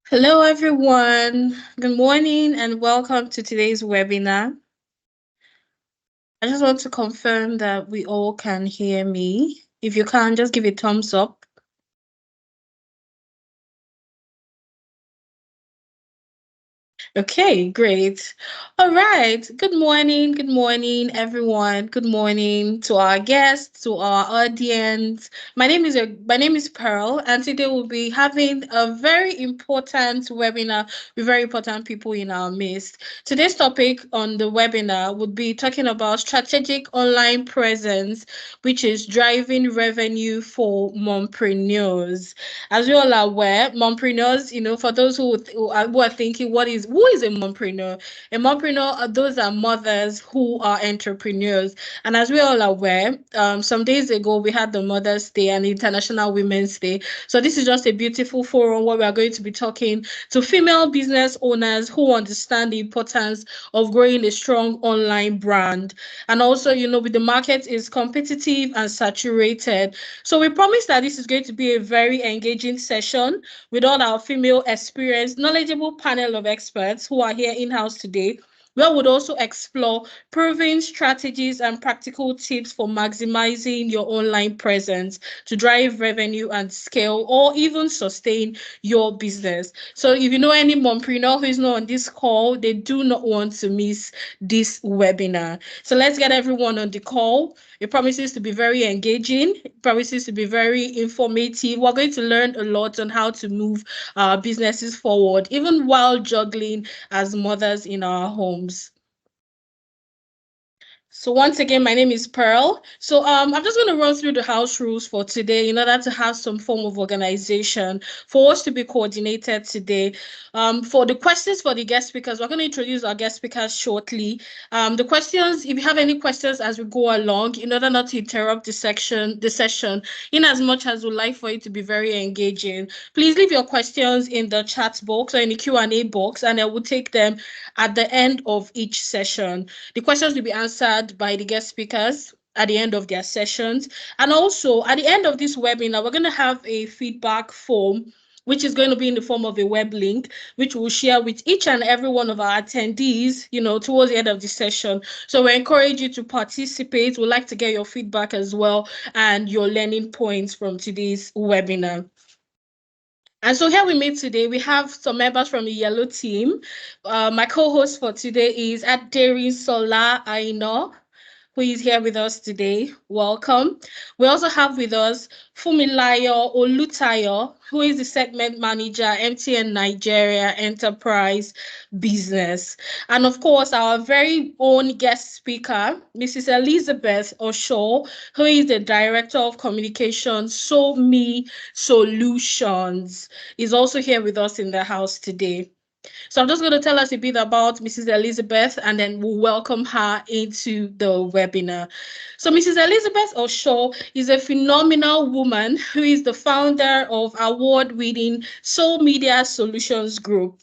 Hello, everyone. Good morning and welcome to today's webinar. I just want to confirm that we all can hear me. If you can, just give a thumbs up. Okay, great. All right. Good morning, everyone. Good morning to our guests, to our audience. My name is Pearl, and today we'll be having a very important webinar with very important people in our midst. Today's topic on the webinar would be talking about strategic online presence, which is driving revenue for mompreneurs. As we all are aware, mompreneurs, for those who are thinking, who is a mompreneur? A mompreneur are those are mothers who are entrepreneurs. And as we all are aware, some days ago we had the Mother's Day and International Women's Day. So this is just a beautiful forum where we are going to be talking to female business owners who understand the importance of growing a strong online brand. And also, with the market is competitive and saturated, so we promise that this is going to be a very engaging session with all our female experienced, knowledgeable panel of experts who are here in-house today. We would also explore proven strategies and practical tips for maximizing your online presence to drive revenue and scale or even sustain your business. So if you know any mompreneur who is not on this call, they do not want to miss this webinar. So let's get everyone on the call. It promises to be very engaging. It promises to be very informative. We're going to learn a lot on how to move our businesses forward, even while juggling as mothers in our homes. So once again, my name is Pearl. So I'm just going to run through the house rules for today in order to have some form of organization for us to be coordinated today. For the questions for the guest speakers, we're going to introduce our guest speakers shortly. The questions, if you have any questions as we go along, in order not to interrupt the session, in as much as we'd like for it to be very engaging, please leave your questions in the chat box or in the Q&A box, and I will take them at the end of each session. The questions will be answered by the guest speakers at the end of their sessions. And also, at the end of this webinar, we're going to have a feedback form, which is going to be in the form of a web link, which we'll share with each and every one of our attendees, towards the end of the session. So we encourage you to participate. We'd like to get your feedback as well and your learning points from today's webinar. And so here we meet today, we have some members from the yellow team. My co-host for today is Aderi Sola Aino, who is here with us today. Welcome. We also have with us Fumilayo Olutayo, who is the segment manager, MTN Nigeria Enterprise Business. And of course, our very own guest speaker, Mrs. Elizabeth Osho, who is the Director of Communications, So Me Solutions, is also here with us in the house today. So I'm just going to tell us a bit about Mrs. Elizabeth, and then we'll welcome her into the webinar. So Mrs. Elizabeth Osho is a phenomenal woman who is the founder of award-winning Soul Media Solutions Group.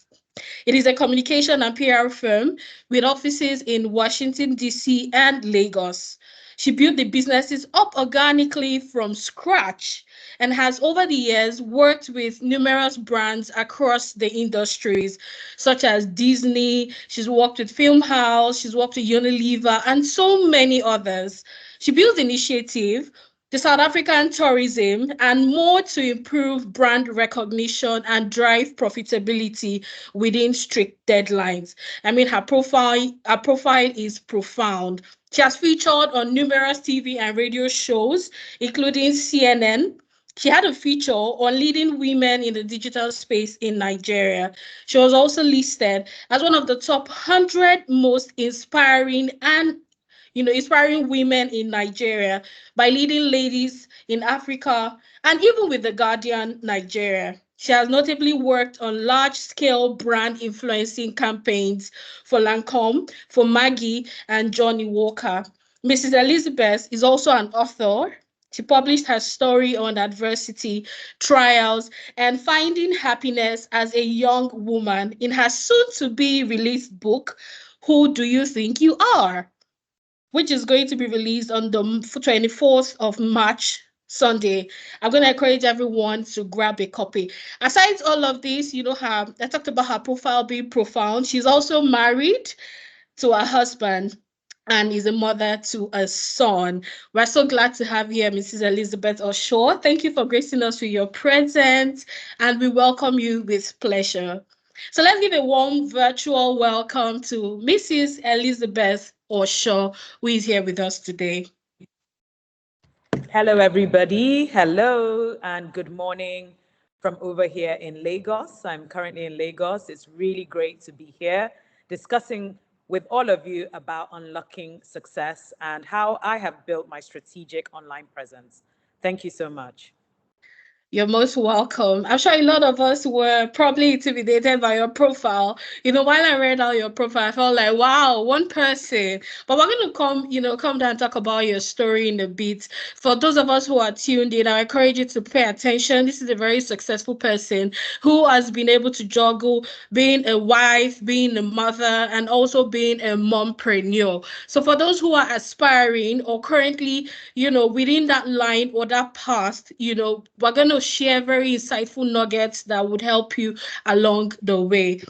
It is a communication and PR firm with offices in Washington, D.C. and Lagos. She built the businesses up organically from scratch and has over the years worked with numerous brands across the industries, such as Disney. She's worked with Film House, she's worked with Unilever, and so many others. She built the initiative, the South African tourism, and more to improve brand recognition and drive profitability within strict deadlines. I mean, her profile is profound. She has featured on numerous TV and radio shows, including CNN. She had a feature on leading women in the digital space in Nigeria. She was also listed as one of the top 100 most inspiring women in Nigeria by leading ladies in Africa and even with The Guardian Nigeria. She has notably worked on large-scale brand influencing campaigns for Lancome, for Maggie, and Johnny Walker. Mrs. Elizabeth is also an author. She published her story on adversity, trials, and finding happiness as a young woman in her soon-to-be released book, Who Do You Think You Are?, which is going to be released on the 24th of March Sunday. I'm going to encourage everyone to grab a copy. Aside all of this, I talked about her profile being profound. She's also married to her husband and is a mother to a son. We're so glad to have you here, Mrs. Elizabeth Oshaw. Thank you for gracing us with your presence, and we welcome you with pleasure. So let's give a warm virtual welcome to Mrs. Elizabeth Oshaw, who is here with us today. Hello, everybody. Hello, and good morning from over here in Lagos. I'm currently in Lagos. It's really great to be here discussing with all of you about unlocking success and how I have built my strategic online presence. Thank you so much. You're most welcome. I'm sure a lot of us were probably intimidated by your profile. While I read out your profile, I felt like, wow, one person. But we're going to come down and talk about your story in a bit. For those of us who are tuned in, I encourage you to pay attention. This is a very successful person who has been able to juggle being a wife, being a mother, and also being a mompreneur. So for those who are aspiring or currently, within that line or that path, we're going to share very insightful nuggets that would help you along the way.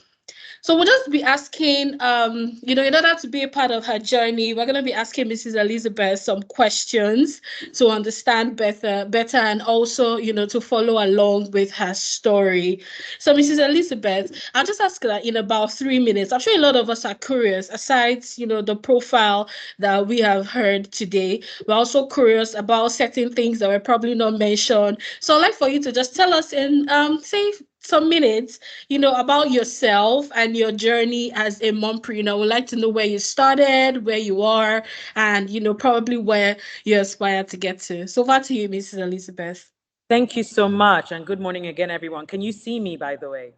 So we'll just be asking, in order to be a part of her journey, we're going to be asking Mrs. Elizabeth some questions to understand better, and also, to follow along with her story. So, Mrs. Elizabeth, I'll just ask that in about 3 minutes. I'm sure a lot of us are curious, aside, the profile that we have heard today. We're also curious about certain things that were probably not mentioned. So I'd like for you to just tell us in, say, some minutes, about yourself and your journey as a mompreneur. I would like to know where you started, where you are, and, probably where you aspire to get to. So over to you, Mrs. Elizabeth. Thank you so much, and good morning again, everyone. Can you see me, by the way?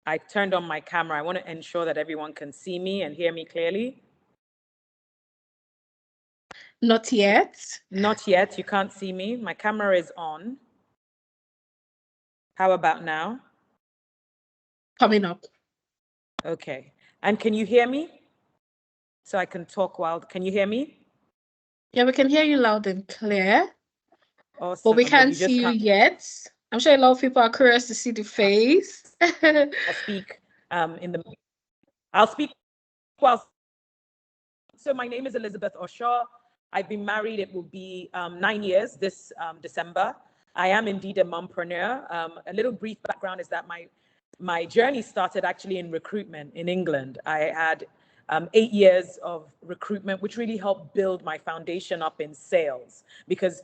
I turned on my camera. I want to ensure that everyone can see me and hear me clearly. Not yet. Not yet. You can't see me. My camera is on. How about now? Coming up. Okay. And can you hear me? So I can talk while, can you hear me? Yeah, we can hear you loud and clear. Awesome. But we But you can't just see you can't. yet. I'm sure a lot of people are curious to see the face. I'll speak I'll speak while. So my name is Elizabeth Oshaw. I've been married, it will be 9 years this December. I am indeed a mompreneur. A little brief background is that my journey started actually in recruitment in England. I had 8 years of recruitment, which really helped build my foundation up in sales. Because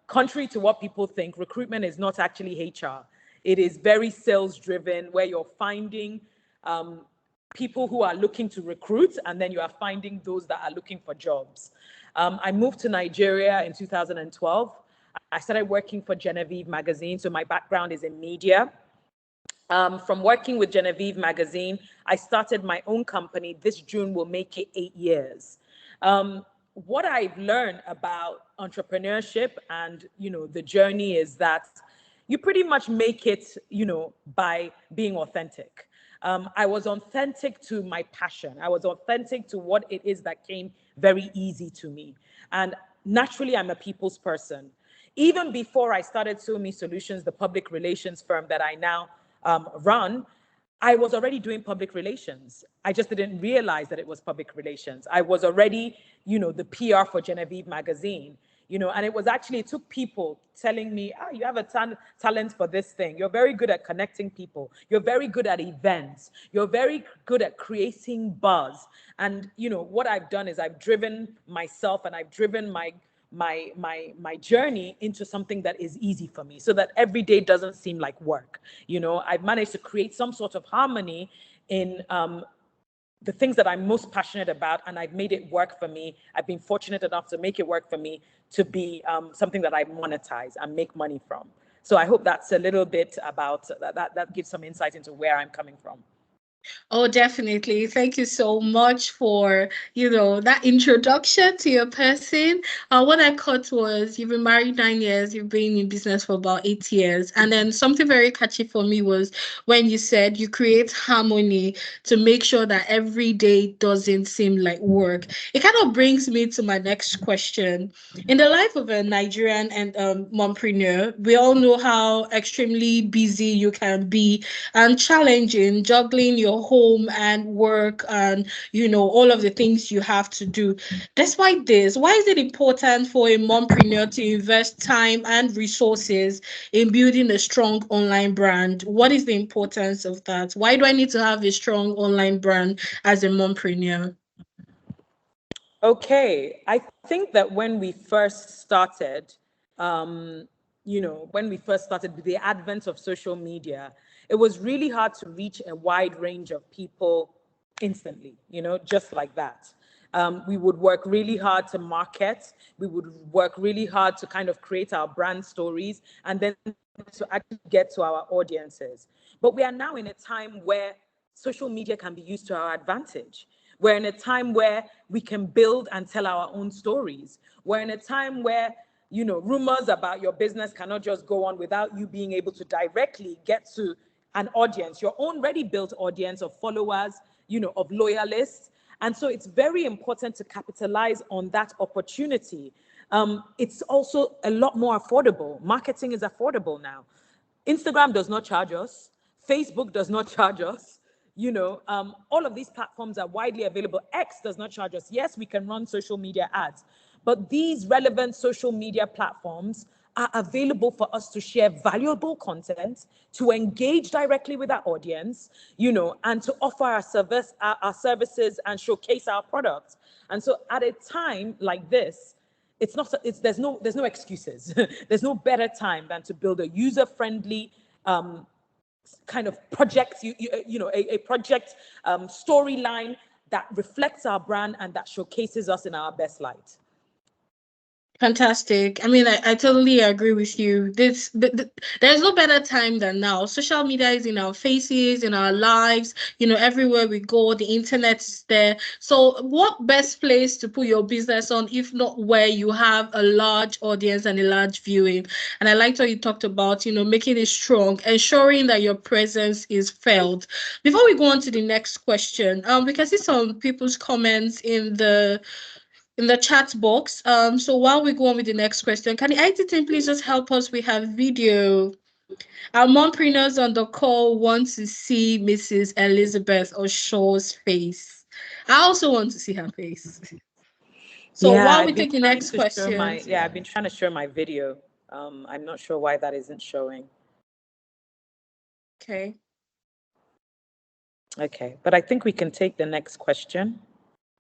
contrary to what people think, recruitment is not actually HR. It is very sales driven, where you're finding people who are looking to recruit, and then you are finding those that are looking for jobs. I moved to Nigeria in 2012. I started working for Genevieve magazine, so my background is in media. From working with Genevieve magazine, I started my own company. This June will make it 8 years. What I've learned about entrepreneurship and the journey is that you pretty much make it by being authentic. I was authentic to my passion. I was authentic to what it is that came very easy to me. And naturally, I'm a people's person. Even before I started SoMe Solutions, the public relations firm that I now run, I was already doing public relations. I just didn't realize that it was public relations. I was already, the PR for Genevieve magazine, and it was actually, it took people telling me, you have a talent for this thing. You're very good at connecting people. You're very good at events. You're very good at creating buzz. And, what I've done is I've driven myself and I've driven my journey into something that is easy for me, so that every day doesn't seem like work. I've managed to create some sort of harmony in the things that I'm most passionate about, and I've made it work for me. I've been fortunate enough to make it work for me to be something that I monetize and make money from. So I hope that's a little bit about that gives some insight into where I'm coming from. Oh, definitely. Thank you so much for, that introduction to your person. What I caught was you've been married 9 years, you've been in business for about 8 years. And then something very catchy for me was when you said you create harmony to make sure that every day doesn't seem like work. It kind of brings me to my next question. In the life of a Nigerian and mompreneur, we all know how extremely busy you can be and challenging juggling your home and work and all of the things you have to do. Despite this, why is it important for a mompreneur to invest time and resources in building a strong online brand? What is the importance of that? Why do I need to have a strong online brand as a mompreneur? Okay, I think that when we first started, when we first started with the advent of social media, it was really hard to reach a wide range of people instantly, just like that. We would work really hard to market. We would work really hard to kind of create our brand stories and then to actually get to our audiences. But we are now in a time where social media can be used to our advantage. We're in a time where we can build and tell our own stories. We're in a time where, rumors about your business cannot just go on without you being able to directly get to an audience, your own already built audience of followers, of loyalists. And so it's very important to capitalize on that opportunity. It's also a lot more affordable. Marketing is affordable now. Instagram does not charge us. Facebook does not charge us. All of these platforms are widely available. X does not charge us. Yes, we can run social media ads, but these relevant social media platforms are available for us to share valuable content, to engage directly with our audience, and to offer our services and showcase our products. And so at a time like this, it's not it's there's no excuses. There's no better time than to build a user-friendly kind of project, a project storyline that reflects our brand and that showcases us in our best light. Fantastic. I mean, I totally agree with you. There's no better time than now. Social media is in our faces, in our lives, everywhere we go, the internet is there. So, what best place to put your business on if not where you have a large audience and a large viewing? And I liked what you talked about, making it strong, ensuring that your presence is felt. Before we go on to the next question, we can see some people's comments in the chat box. So while we go on with the next question, can the IT team please just help us? We have video. Our mompreneurs on the call want to see Mrs. Elizabeth Oshaw's face. I also want to see her face. So Yeah, while I've we been take the trying next to show question, my yeah, I've been trying to show my video. I'm not sure why that isn't showing. okay. Okay, but I think we can take the next question.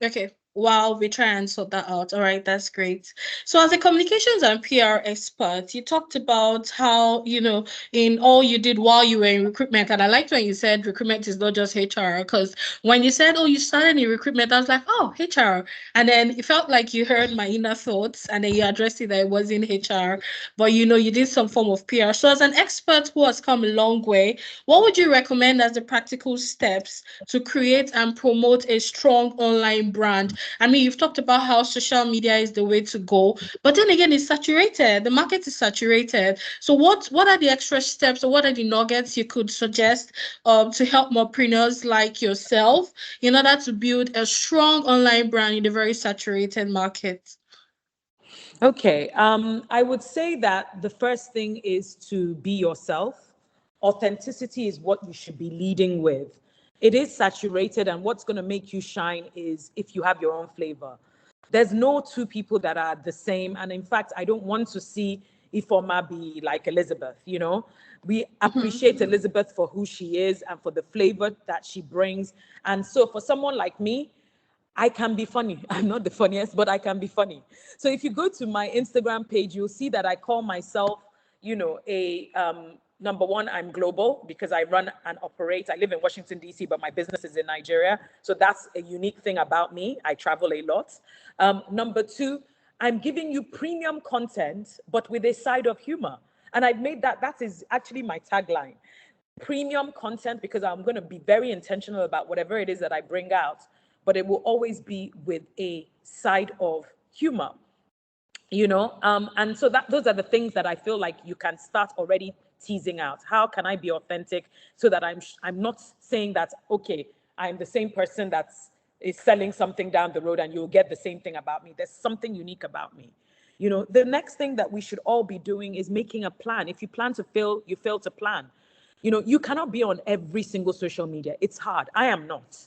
Okay, while we try and sort that out. All right, that's great. So, as a communications and PR expert, you talked about how, in all you did while you were in recruitment. And I liked when you said recruitment is not just HR, because when you said, oh, you started in recruitment, I was like, oh, HR. And then it felt like you heard my inner thoughts and then you addressed it that it wasn't HR, but you did some form of PR. So, as an expert who has come a long way, what would you recommend as the practical steps to create and promote a strong online brand? I mean, you've talked about how social media is the way to go, but then again, it's saturated. The market is saturated. So, what are the extra steps or what are the nuggets you could suggest to help mompreneurs like yourself in order to build a strong online brand in a very saturated market? Okay, I would say that the first thing is to be yourself. Authenticity is what you should be leading with. It is saturated, and what's going to make you shine is if you have your own flavor. There's no two people that are the same, and in fact, I don't want to see Ifoma be like Elizabeth. We appreciate Elizabeth for who she is and for the flavor that she brings. And so, for someone like me, I can be funny. I'm not the funniest, but I can be funny. So if you go to my Instagram page, you'll see that I call myself, a number one, I'm global because I run and operate. I live in Washington, D.C., but my business is in Nigeria. So that's a unique thing about me. I travel a lot. Number two, I'm giving you premium content, but with a side of humor. And I've made that is actually my tagline. premium content because I'm going to be very intentional about whatever it is that I bring out, but it will always be with a side of humor, and so that those are the things that I feel like you can start already teasing out. How can I be authentic so that I'm not saying that, okay, I'm the same person that's is selling something down the road and you'll get the same thing about me. There's something unique about me. The next thing that we should all be doing is making a plan. If you plan to fail, you fail to plan. You cannot be on every single social media. It's hard. I am not.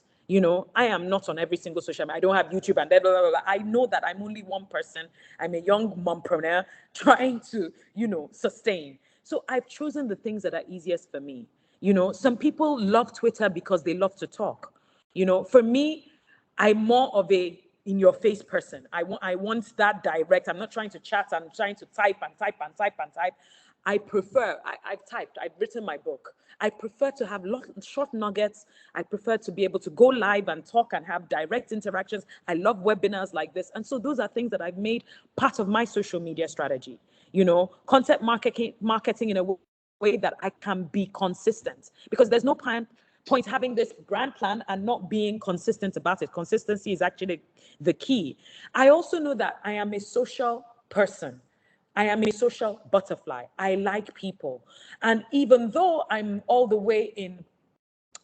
I am not on every single social media. I don't have YouTube and blah, blah, blah, blah. I know that I'm only one person. I'm a young mumpreneur trying to, sustain. So I've chosen the things that are easiest for me. Some people love Twitter because they love to talk. For me, I'm more of a in your face person. I want that direct. I'm not trying to chat. I'm trying to type and type and type and type. I've typed, I've written my book. I prefer to have short nuggets. I prefer to be able to go live and talk and have direct interactions. I love webinars like this. And so those are things that I've made part of my social media strategy. Content marketing in a way that I can be consistent, because there's no point having this brand plan and not being consistent about it. Consistency is actually the key. I also know that I am a social person. I am a social butterfly. I like people. And even though I'm all the way in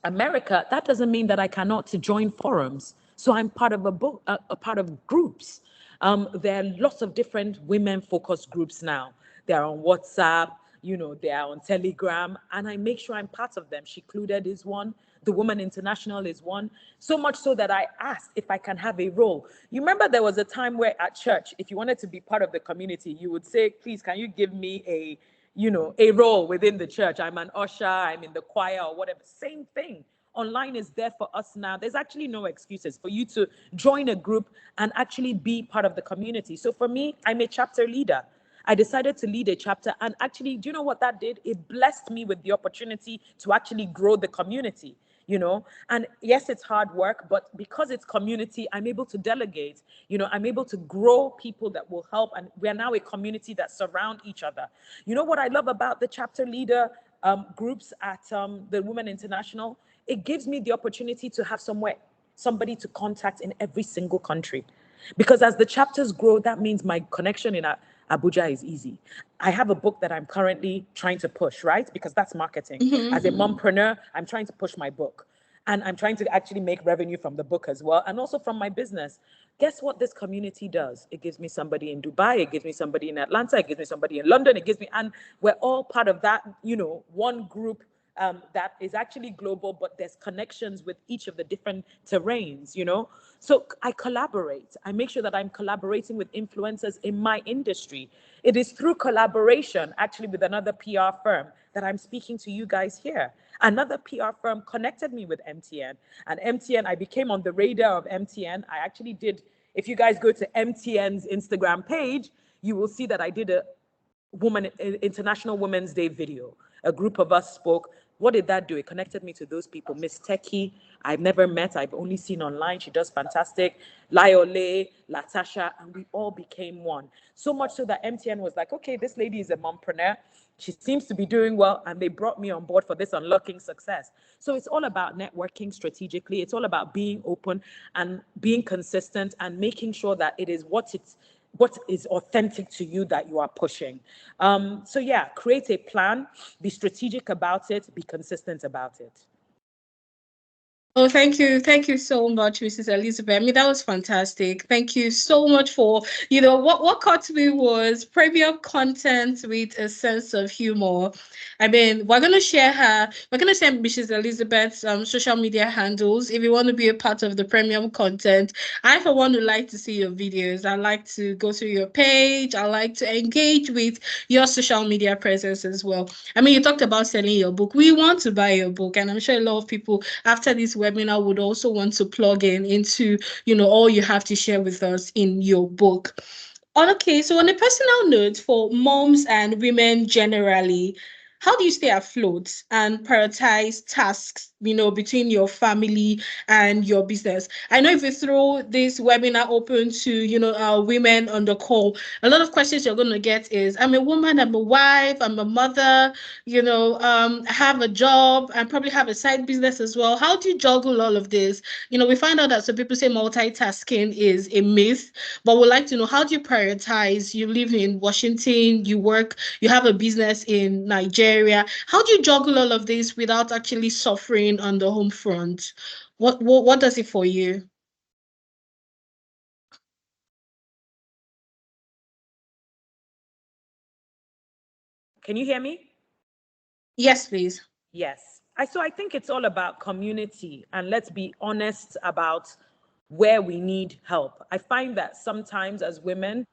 America, that doesn't mean that I cannot join forums. So I'm part of a part of groups. There are lots of different women-focused groups now. They're on WhatsApp, they are on Telegram, and I make sure I'm part of them. She Included is one. The Woman International is one. So much so that I asked if I can have a role. You remember there was a time where at church, if you wanted to be part of the community, you would say, please, can you give me a role within the church? I'm an usher, I'm in the choir or whatever. Same thing. Online is there for us now. There's actually no excuses for you to join a group and actually be part of the community. So for me, I'm a chapter leader. I decided to lead a chapter, and actually, do you know what that did? It blessed me with the opportunity to actually grow the community. And yes, it's hard work, but because it's community, I'm able to delegate. I'm able to grow people that will help, and we are now a community that surround each other. What I love about the chapter leader groups at the Women International? It gives me the opportunity to have somebody to contact in every single country. Because as the chapters grow, that means my connection in Abuja is easy. I have a book that I'm currently trying to push, right? Because that's marketing. As a mompreneur, I'm trying to push my book. And I'm trying to actually make revenue from the book as well, and also from my business. Guess what this community does? It gives me somebody in Dubai, it gives me somebody in Atlanta, it gives me somebody in London, and we're all part of that, one group that is actually global, but there's connections with each of the different terrains. So I collaborate. I make sure that I'm collaborating with influencers in my industry. It is through collaboration, actually, with another PR firm that I'm speaking to you guys here. Another PR firm connected me with MTN, and MTN, I became on the radar of MTN. I actually did, if you guys go to MTN's Instagram page, you will see that I did a International Women's Day video. A group of us spoke. What did that do? It connected me to those people. Miss Techie, I've never met, I've only seen online. She does fantastic. Liole, Latasha, and we all became one. So much so that MTN was like, okay, this lady is a mompreneur. She seems to be doing well, and they brought me on board for this unlocking success. So it's all about networking strategically. It's all about being open and being consistent and making sure that it is what is authentic to you that you are pushing. So yeah, create a plan, be strategic about it, be consistent about it. Oh, thank you. Thank you so much, Mrs. Elizabeth. I mean, that was fantastic. Thank you so much for, what caught me was premium content with a sense of humor. I mean, we're going to share Mrs. Elizabeth's social media handles. If you want to be a part of the premium content, I, for one, would like to see your videos. I like to go through your page. I like to engage with your social media presence as well. I mean, you talked about selling your book. We want to buy your book, and I'm sure a lot of people after this webinar would also want to plug in into, all you have to share with us in your book. Okay, so on a personal note, for moms and women generally, how do you stay afloat and prioritize tasks, between your family and your business? I know if you throw this webinar open to, women on the call, a lot of questions you're going to get is, I'm a woman, I'm a wife, I'm a mother, I have a job, I probably have a side business as well. How do you juggle all of this? We find out that some people say multitasking is a myth, but we'd like to know, how do you prioritize? You live in Washington, you have a business in Nigeria. How do you juggle all of this without actually suffering on the home front? What does it for you? Can you hear me? Yes, please. Yes. So I think it's all about community, and let's be honest about where we need help. I find that sometimes as women,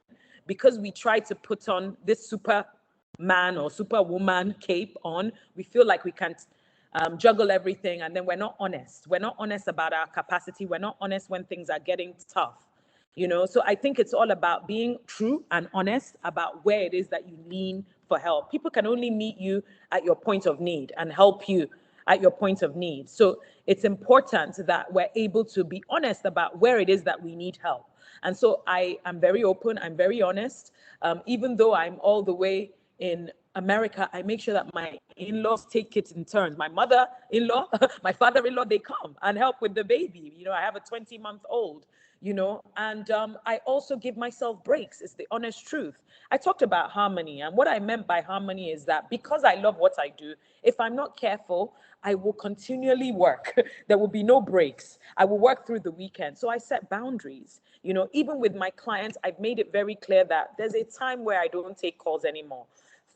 because we try to put on this superman or superwoman cape on, we feel like we can't juggle everything, and then we're not honest. We're not honest about our capacity. We're not honest when things are getting tough. So I think it's all about being true and honest about where it is that you lean for help. People can only meet you at your point of need and help you at your point of need. So it's important that we're able to be honest about where it is that we need help. And so I am very open, I'm very honest. Even though I'm all the way in America, I make sure that my in-laws take it in turns. My mother-in-law, my father-in-law, they come and help with the baby. I have a 20-month-old, and I also give myself breaks. It's the honest truth. I talked about harmony, and what I meant by harmony is that because I love what I do, if I'm not careful, I will continually work. There will be no breaks. I will work through the weekend. So I set boundaries. Even with my clients, I've made it very clear that there's a time where I don't take calls anymore.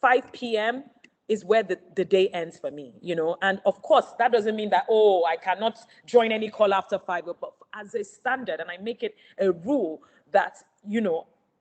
5 p.m. is where the day ends for me, And of course, that doesn't mean that, oh, I cannot join any call after 5, but as a standard, and I make it a rule that,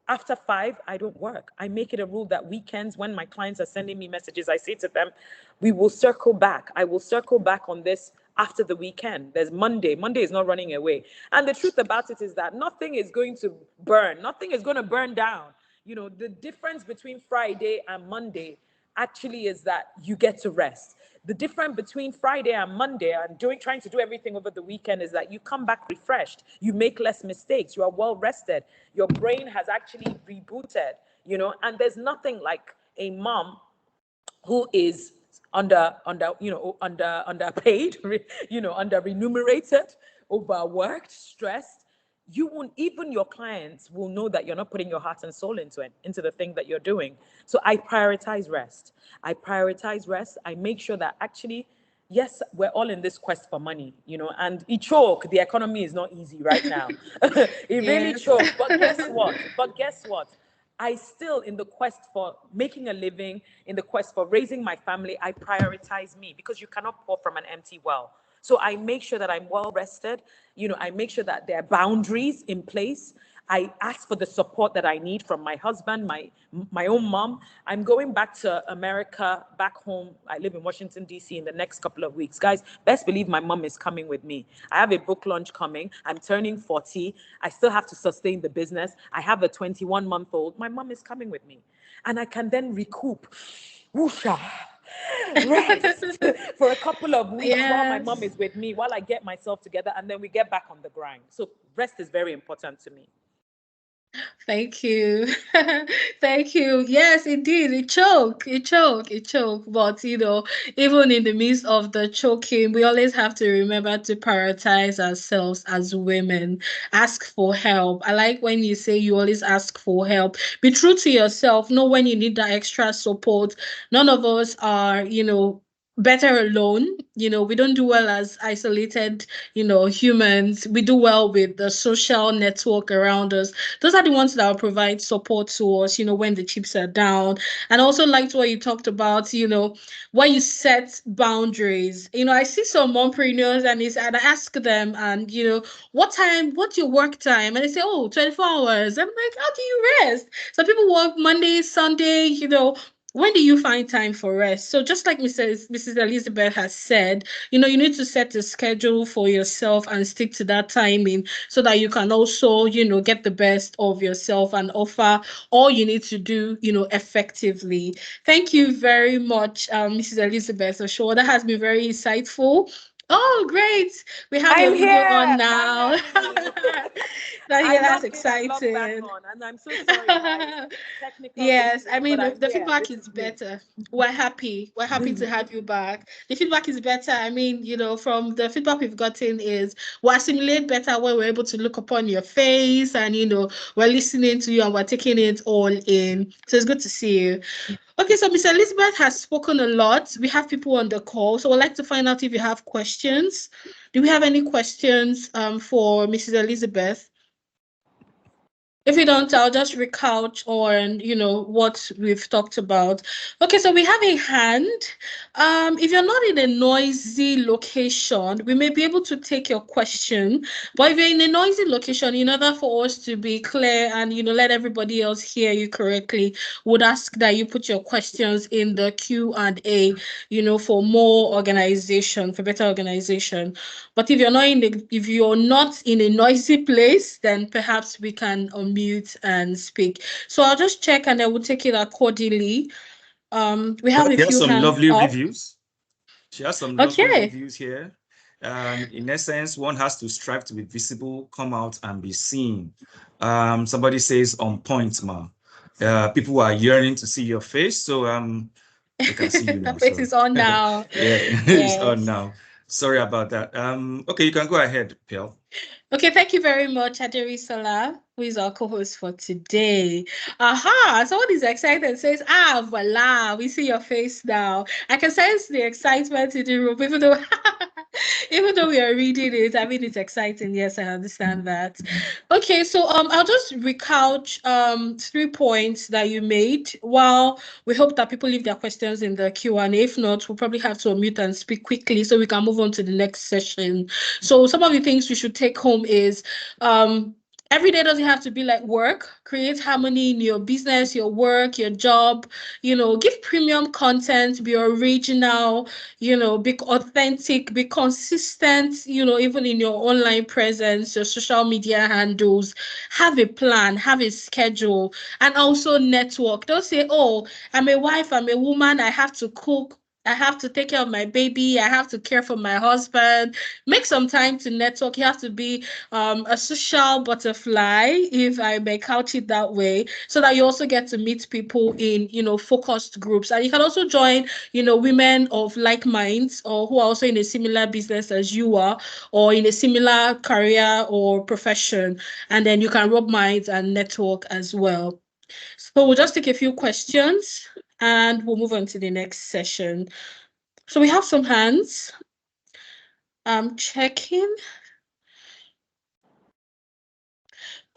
after 5, I don't work. I make it a rule that weekends, when my clients are sending me messages, I say to them, we will circle back. I will circle back on this after the weekend. There's Monday. Monday is not running away. And the truth about it is that nothing is going to burn. Nothing is going to burn down. The difference between Friday and Monday actually is that you get to rest. The difference between Friday and Monday and trying to do everything over the weekend is that you come back refreshed. You make less mistakes. You are well rested. Your brain has actually rebooted, and there's nothing like a mom who is underpaid, under remunerated, overworked, stressed. You won't, even your clients will know that you're not putting your heart and soul into the thing that you're doing. So I prioritize rest. I make sure that actually, yes, we're all in this quest for money, and it choke. The economy is not easy right now. It really Yes. chokes. But guess what? I still, in the quest for making a living, in the quest for raising my family, I prioritize me, because you cannot pour from an empty well. So I make sure that I'm well rested. I make sure that there are boundaries in place. I ask for the support that I need from my husband, my own mom. I'm going back to America, back home. I live in Washington, D.C. in the next couple of weeks. Guys, best believe my mom is coming with me. I have a book launch coming. I'm turning 40. I still have to sustain the business. I have a 21-month-old. My mom is coming with me. And I can then recoup. Whoosha. Rest for a couple of weeks while my mom Yes. is with me, while I get myself together, and then we get back on the grind. So rest is very important to me. Thank you. Thank you. Yes, indeed. It choke. But, even in the midst of the choking, we always have to remember to prioritize ourselves as women. Ask for help. I like when you say you always ask for help. Be true to yourself. Know when you need that extra support. None of us are, better alone. We don't do well as isolated, humans. We do well with the social network around us. Those are the ones that will provide support to us, when the chips are down. And also liked what you talked about, when you set boundaries. I see some mompreneurs and I ask them, and what's your work time? And they say, oh, 24 hours. I'm like, how do you rest? Some people work Monday, Sunday, when do you find time for rest? So just like Mrs. Elizabeth has said, you need to set a schedule for yourself and stick to that timing so that you can also, get the best of yourself and offer all you need to do, effectively. Thank you very much, Mrs. Elizabeth Oshaw. That has been very insightful. Oh, great. We have your I'm video on here. now. Finally. I Yeah, that's logged in and logged back exciting. on, and I'm so sorry, guys. Technical Yes, I issues, mean but I'm the here. feedback This is is me. better. We're happy. We're happy to have you back. The feedback is better. I mean, from the feedback we've gotten is we assimilate better when we're able to look upon your face and we're listening to you and we're taking it all in. So it's good to see you. Okay, so Miss Elizabeth has spoken a lot. We have people on the call, so I'd like to find out if you have questions. Do we have any questions for Mrs. Elizabeth? If you don't, I'll just recount on, what we've talked about. Okay, so we have a hand. If you're not in a noisy location, we may be able to take your question. But if you're in a noisy location, in order for us to be clear and, let everybody else hear you correctly, would ask that you put your questions in the Q&A, for more organization, for better organization. But if you're not in a noisy place, then perhaps we can unmute and speak. So I'll just check and then we'll take it accordingly. We have a She has few some hands lovely up. reviews. She has some lovely Okay. reviews here. And in essence, one has to strive to be visible, come out and be seen. Somebody says on point, ma. People are yearning to see your face, so they can see you The now. face So is on now. yeah, it's on Yes. now. Sorry about that. Okay, you can go ahead, Piel. Okay, thank you very much, Aderi Sola, who is our co-host for today. Aha, someone is excited and says, voila, we see your face now. I can sense the excitement in the room, even though even though we are reading it. I mean, it's exciting. Yes, I understand that. Okay, so I'll just recount 3 points that you made. While we hope that people leave their questions in the Q&A. If not, we'll probably have to unmute and speak quickly so we can move on to the next session. So some of the things you should take home is every day doesn't have to be like work. Create harmony in your business, your work, your job. Give premium content, be original, be authentic, be consistent, even in your online presence, your social media handles. Have a plan, have a schedule, and also network. Don't say, oh, I'm a wife, I'm a woman, I have to cook. I have to take care of my baby. I have to care for my husband. Make some time to network. You have to be a social butterfly, if I may couch it that way, so that you also get to meet people in, focused groups. And you can also join, women of like minds or who are also in a similar business as you are or in a similar career or profession. And then you can rub minds and network as well. So we'll just take a few questions and we'll move on to the next session. So we have some hands. I'm checking.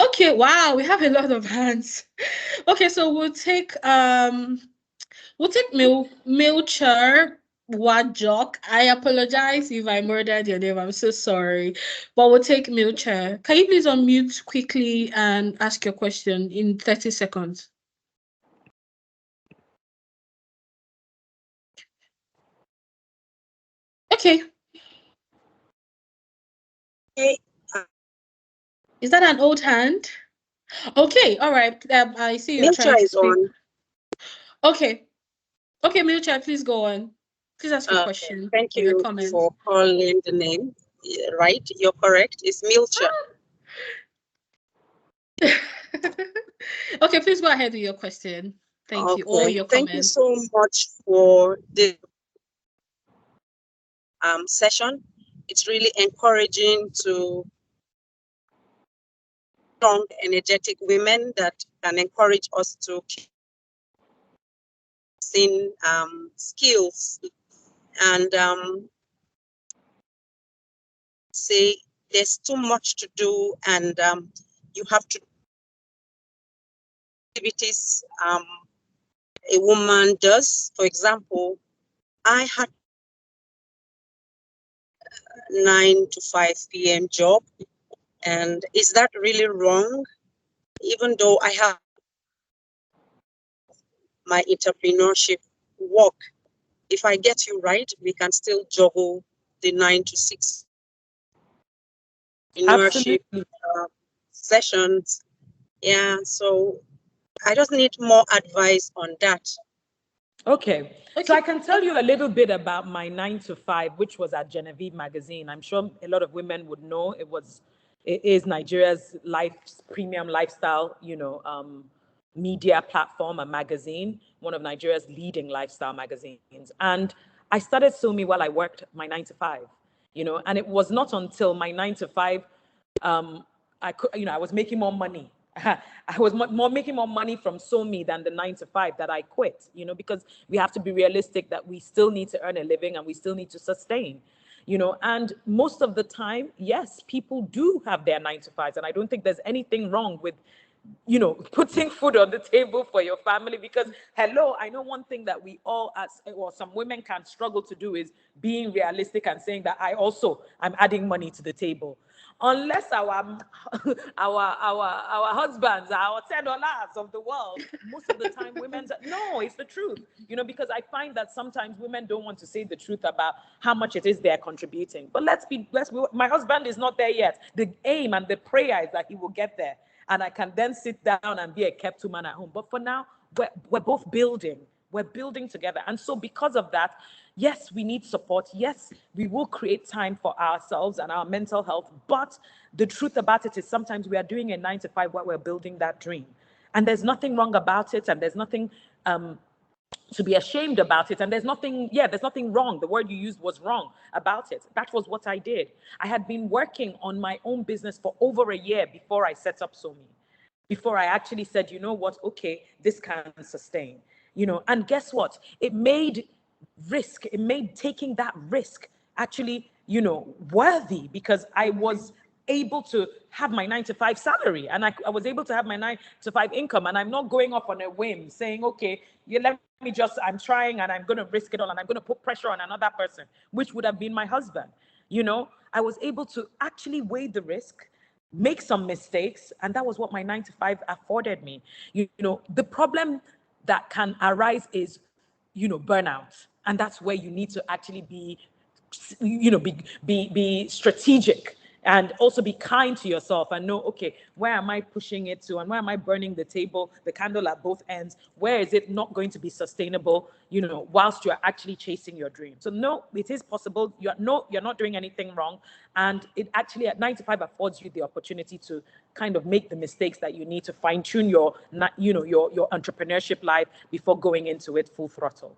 Okay, wow, we have a lot of hands. Okay, so we'll take Milcher Wajok. I apologize if I murdered your name. I'm so sorry. But we'll take Milcher. Can you please unmute quickly and ask your question in 30 seconds? Okay. Hey, Is that an old hand? Okay, all right. I see you're Milcha trying to is speak. on. Okay. Okay, Milcher, please go on. Please ask your question Thank or your you comment. for calling the name. Yeah, right, you're correct. It's Milcha. Okay, please go ahead with your question. Thank you. Or Okay, your thank you comment. so much for this session. It's really encouraging to strong, energetic women that can encourage us to keep seeing skills and say there's too much to do and you have to activities a woman does. For example, I had 9 to 5 p.m. job, and is that really wrong? Even though I have my entrepreneurship work. If I get you right, we can still juggle the 9 to 6 entrepreneurship Absolutely. sessions. Yeah, so I just need more advice on that. Okay. So Okay. I can tell you a little bit about my 9 to 5, which was at Genevieve Magazine. I'm sure a lot of women would know it is Nigeria's premium lifestyle, media platform and magazine, one of Nigeria's leading lifestyle magazines. And I started Sumi while I worked my 9 to 5, and it was not until my 9 to 5 I could, I was making more money. I was making more money from SoMe than the 9 to 5 that I quit, because we have to be realistic that we still need to earn a living and we still need to sustain, and most of the time, yes, people do have their 9 to 5s. And I don't think there's anything wrong with, putting food on the table for your family, because hello, I know one thing that we all, some women can struggle to do is being realistic and saying that I'm adding money to the table. Unless our husbands are our $10 of the world, most of the time women no, it's the truth, because I find that sometimes women don't want to say the truth about how much it is they're contributing. But my husband is not there yet. The aim and the prayer is that he will get there, and I can then sit down and be a kept woman at home. But for now, we're both building. We're building together. And so because of that, yes, we need support. Yes, we will create time for ourselves and our mental health. But the truth about it is sometimes we are doing a 9 to 5 while we're building that dream. And there's nothing wrong about it. And there's nothing to be ashamed about it. And there's nothing wrong. The word you used was wrong about it. That was what I did. I had been working on my own business for over a year before I set up Somi, before I actually said, you know what, okay, this can sustain, and guess what? It made taking that risk actually, worthy, because I was able to have my 9 to 5 salary, and I was able to have my 9 to 5 income, and I'm not going off on a whim saying, okay, I'm trying and I'm going to risk it all and I'm going to put pressure on another person, which would have been my husband. I was able to actually weigh the risk, make some mistakes, and that was what my 9 to 5 afforded me. The problem that can arise is, burnout, and that's where you need to actually be strategic, and also be kind to yourself and know, okay, where am I pushing it to, and where am I burning the candle at both ends? Where is it not going to be sustainable, whilst you're actually chasing your dream? So no, it is possible. You're not doing anything wrong. And it actually at 9 to 5 affords you the opportunity to kind of make the mistakes that you need to fine tune your entrepreneurship life before going into it full throttle.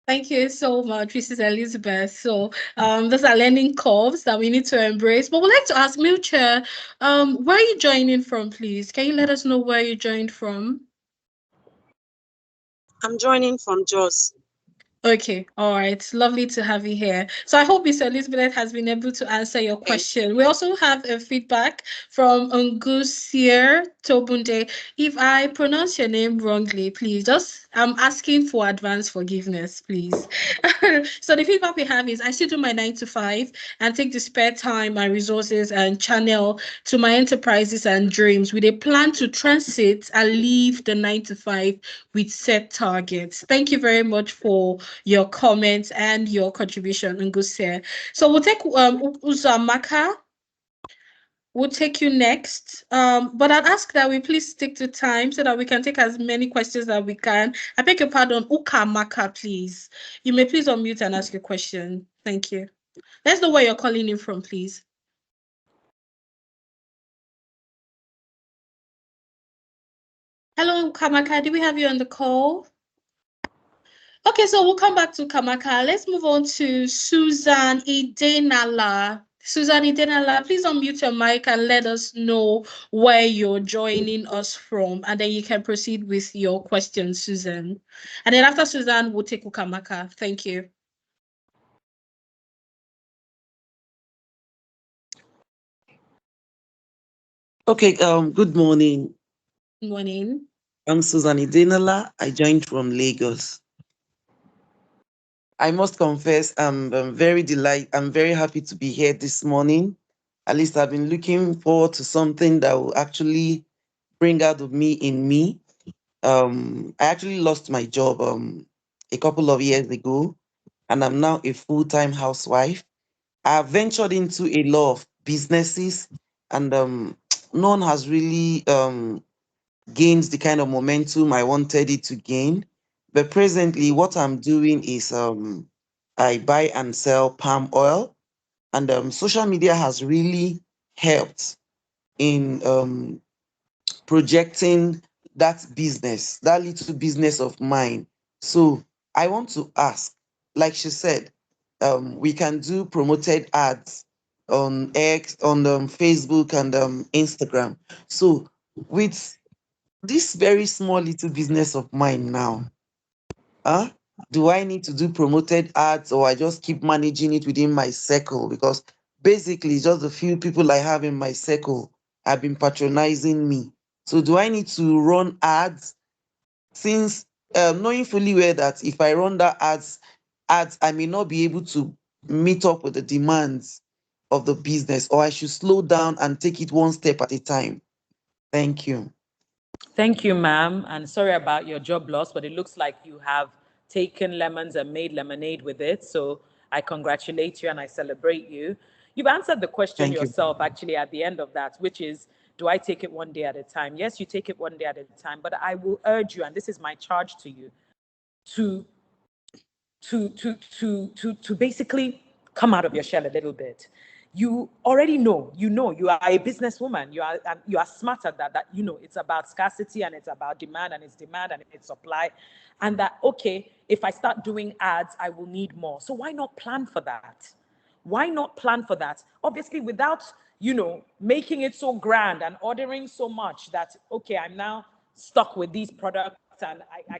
Thank you so much, Mrs. Elizabeth. So those are learning curves that we need to embrace. But we'd like to ask Milcha, where are you joining from, please? Can you let us know where you joined from? I'm joining from Jos. Okay, all right. Lovely to have you here. So I hope Miss Elizabeth has been able to answer your question. We also have a feedback from Ngusier Tobunde. If I pronounce your name wrongly, please I'm asking for advance forgiveness, please. So the feedback we have is I still do my 9 to 5 and take the spare time, my resources, and channel to my enterprises and dreams with a plan to transit and leave the 9 to 5 with set targets. Thank you very much for your comments and your contribution, Nguse. So we'll take Uzamaka. We'll take you next. But I'd ask that we please stick to time so that we can take as many questions as we can. I beg your pardon, Ukamaka, please. You may please unmute and ask your question. Thank you. Let's know where you're calling in from, please. Hello, Ukamaka. Do we have you on the call? Okay, so we'll come back to Kamaka. Let's move on to Susan Idenala. Susan Idenala, please unmute your mic and let us know where you're joining us from, and then you can proceed with your question, Susan. And then after Susan, we'll take Ukamaka. Thank you. Okay, good morning. Good morning. I'm Susan Idenala. I joined from Lagos. I must confess, I'm very happy to be here this morning. At least I've been looking forward to something that will actually bring out of me in me. I actually lost my job a couple of years ago, and I'm now a full-time housewife. I've ventured into a lot of businesses, and none has really gained the kind of momentum I wanted it to gain. But presently, what I'm doing is I buy and sell palm oil, and social media has really helped in projecting that business, that little business of mine. So I want to ask, like she said, we can do promoted ads on X, on Facebook and Instagram. So with this very small little business of mine now, huh? Do I need to do promoted ads, or I just keep managing it within my circle? Because basically, just a few people I have in my circle have been patronizing me. So, do I need to run ads, since knowing fully well that if I run that ads, I may not be able to meet up with the demands of the business, or I should slow down and take it one step at a time? Thank you. Thank you, ma'am. And sorry about your job loss, but it looks like you have taken lemons and made lemonade with it. So I congratulate you and I celebrate you. You've answered the question Thank you. yourself actually at the end of that, which is, do I take it one day at a time? Yes, you take it one day at a time, but I will urge you, and this is my charge to you, to to basically come out of your shell a little bit. You already know, you are a businesswoman, you are smart at that, it's about scarcity and it's about demand and it's demand and it's supply, and that, okay, if I start doing ads I will need more. So why not plan for that? Why not plan for that? Obviously, without, making it so grand and ordering so much that, okay, I'm now stuck with these products and I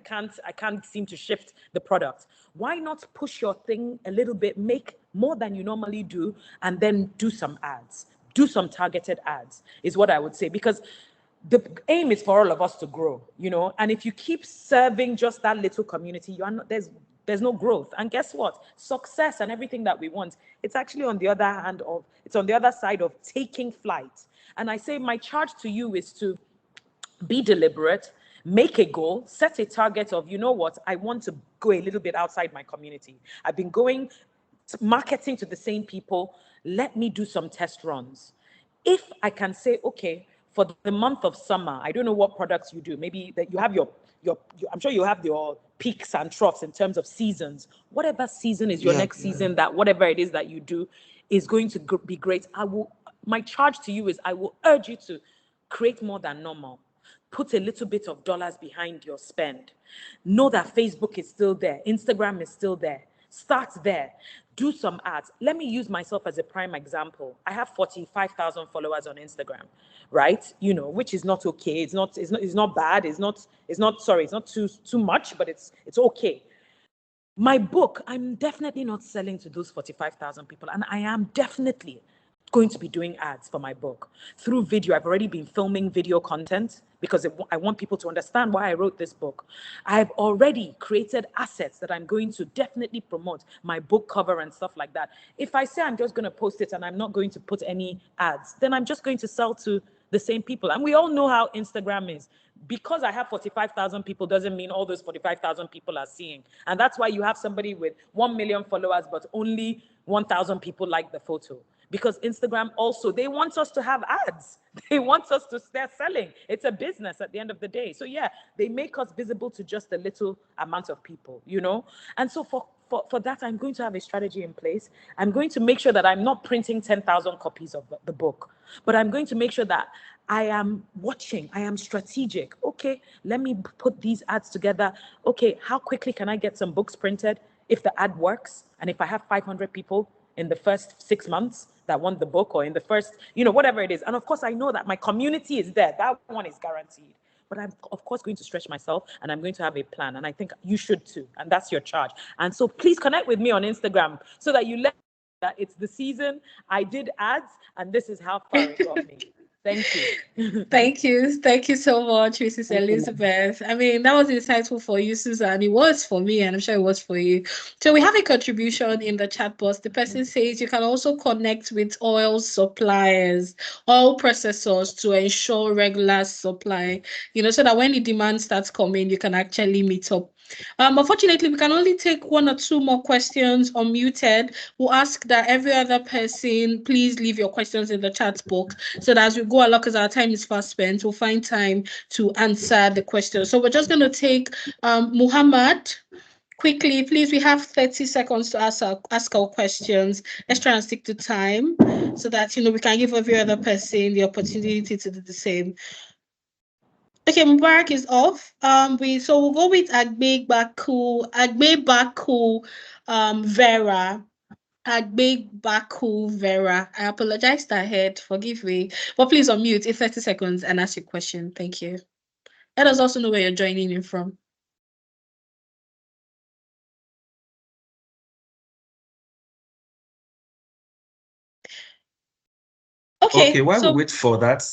can't seem to shift the product. Why not push your thing a little bit, make more than you normally do, and then do some ads? Do some targeted ads, is what I would say. Because the aim is for all of us to grow, and if you keep serving just that little community, you are not there's no growth. And guess what? Success and everything that we want, it's on the other side of taking flight. And I say my charge to you is to be deliberate, make a goal, set a target of, you know what, I want to go a little bit outside my community. I've been going marketing to the same people. Let me do some test runs. If I can say, okay, for the month of summer, I don't know what products you do. Maybe that you have I'm sure you have your peaks and troughs in terms of seasons. Whatever season is your Yeah. next season, that whatever it is that you do is going to be great. My charge to you is I will urge you to create more than normal. Put a little bit of dollars behind your spend. Know that Facebook is still there, Instagram is still there. Start there. Do some ads. Let me use myself as a prime example. I have 45,000 followers on Instagram, right? Which is not okay. It's not bad. It's not too much, but it's okay. My book, I'm definitely not selling to those 45,000 people. And I am definitely going to be doing ads for my book through video. I've already been filming video content because I want people to understand why I wrote this book. I've already created assets that I'm going to definitely promote, my book cover and stuff like that. If I say I'm just going to post it and I'm not going to put any ads, then I'm just going to sell to the same people. And we all know how Instagram is. Because I have 45,000 people doesn't mean all those 45,000 people are seeing. And that's why you have somebody with 1 million followers, but only 1,000 people like the photo. Because Instagram also, they want us to have ads. They want us to start selling. It's a business at the end of the day. So yeah, they make us visible to just a little amount of people. And so for that, I'm going to have a strategy in place. I'm going to make sure that I'm not printing 10,000 copies of the book, but I'm going to make sure that I am watching, I am strategic. Okay, let me put these ads together. Okay, how quickly can I get some books printed if the ad works? And if I have 500 people in the first 6 months that want the book, or in the first, whatever it is. And of course, I know that my community is there. That one is guaranteed. But I'm, of course, going to stretch myself and I'm going to have a plan. And I think you should too. And that's your charge. And so please connect with me on Instagram so that you let that it's the season. I did ads and this is how far it got me. Thank you. Thank you. Thank you so much, Mrs. Thank you, ma'am. Elizabeth. I mean, that was insightful for you, Susan. It was for me, and I'm sure it was for you. So we have a contribution in the chat box. The person says you can also connect with oil suppliers, oil processors to ensure regular supply, so that when the demand starts coming, you can actually meet up. Unfortunately, we can only take one or two more questions unmuted. We'll ask that every other person please leave your questions in the chat box so that as we go along, because our time is fast spent, we'll find time to answer the questions. So we're just going to take Muhammad. Quickly, please, we have 30 seconds to ask our questions. Let's try and stick to time so that, we can give every other person the opportunity to do the same. Okay, Mubarak is off. We'll go with Agbe Baku, Vera. Agbe Baku Vera. I apologized ahead. Forgive me. But please unmute in 30 seconds and ask your question. Thank you. Let us also know where you're joining in from. Okay, while so we wait for that,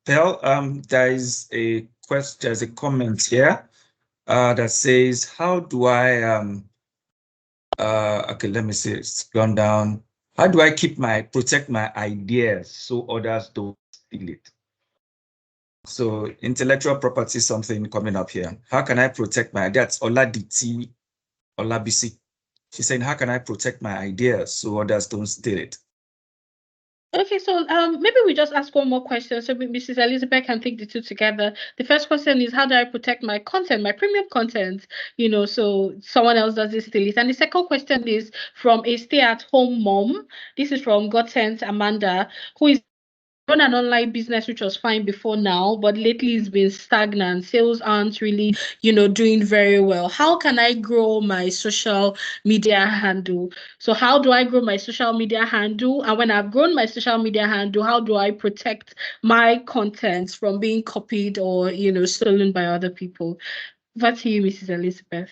Pearl, there's a comment here that says, how do I okay, let me see, it's gone down. How do I protect my ideas so others don't steal it? So intellectual property is something coming up here. How can I protect my ideas? Oladiti Olabisi. She's saying, how can I protect my ideas so others don't steal it? Okay, so maybe we just ask one more question so Mrs. Elizabeth can take the two together. The first question is, how do I protect my content, my premium content, so someone else doesn't steal it? And the second question is from a stay-at-home mom. This is from Godsent Amanda, who is run an online business which was fine before now, but lately it's been stagnant. Sales aren't really, doing very well. How can I grow my social media handle? So how do I grow my social media handle? And when I've grown my social media handle, how do I protect my content from being copied or, stolen by other people? Over to you, Mrs. Elizabeth.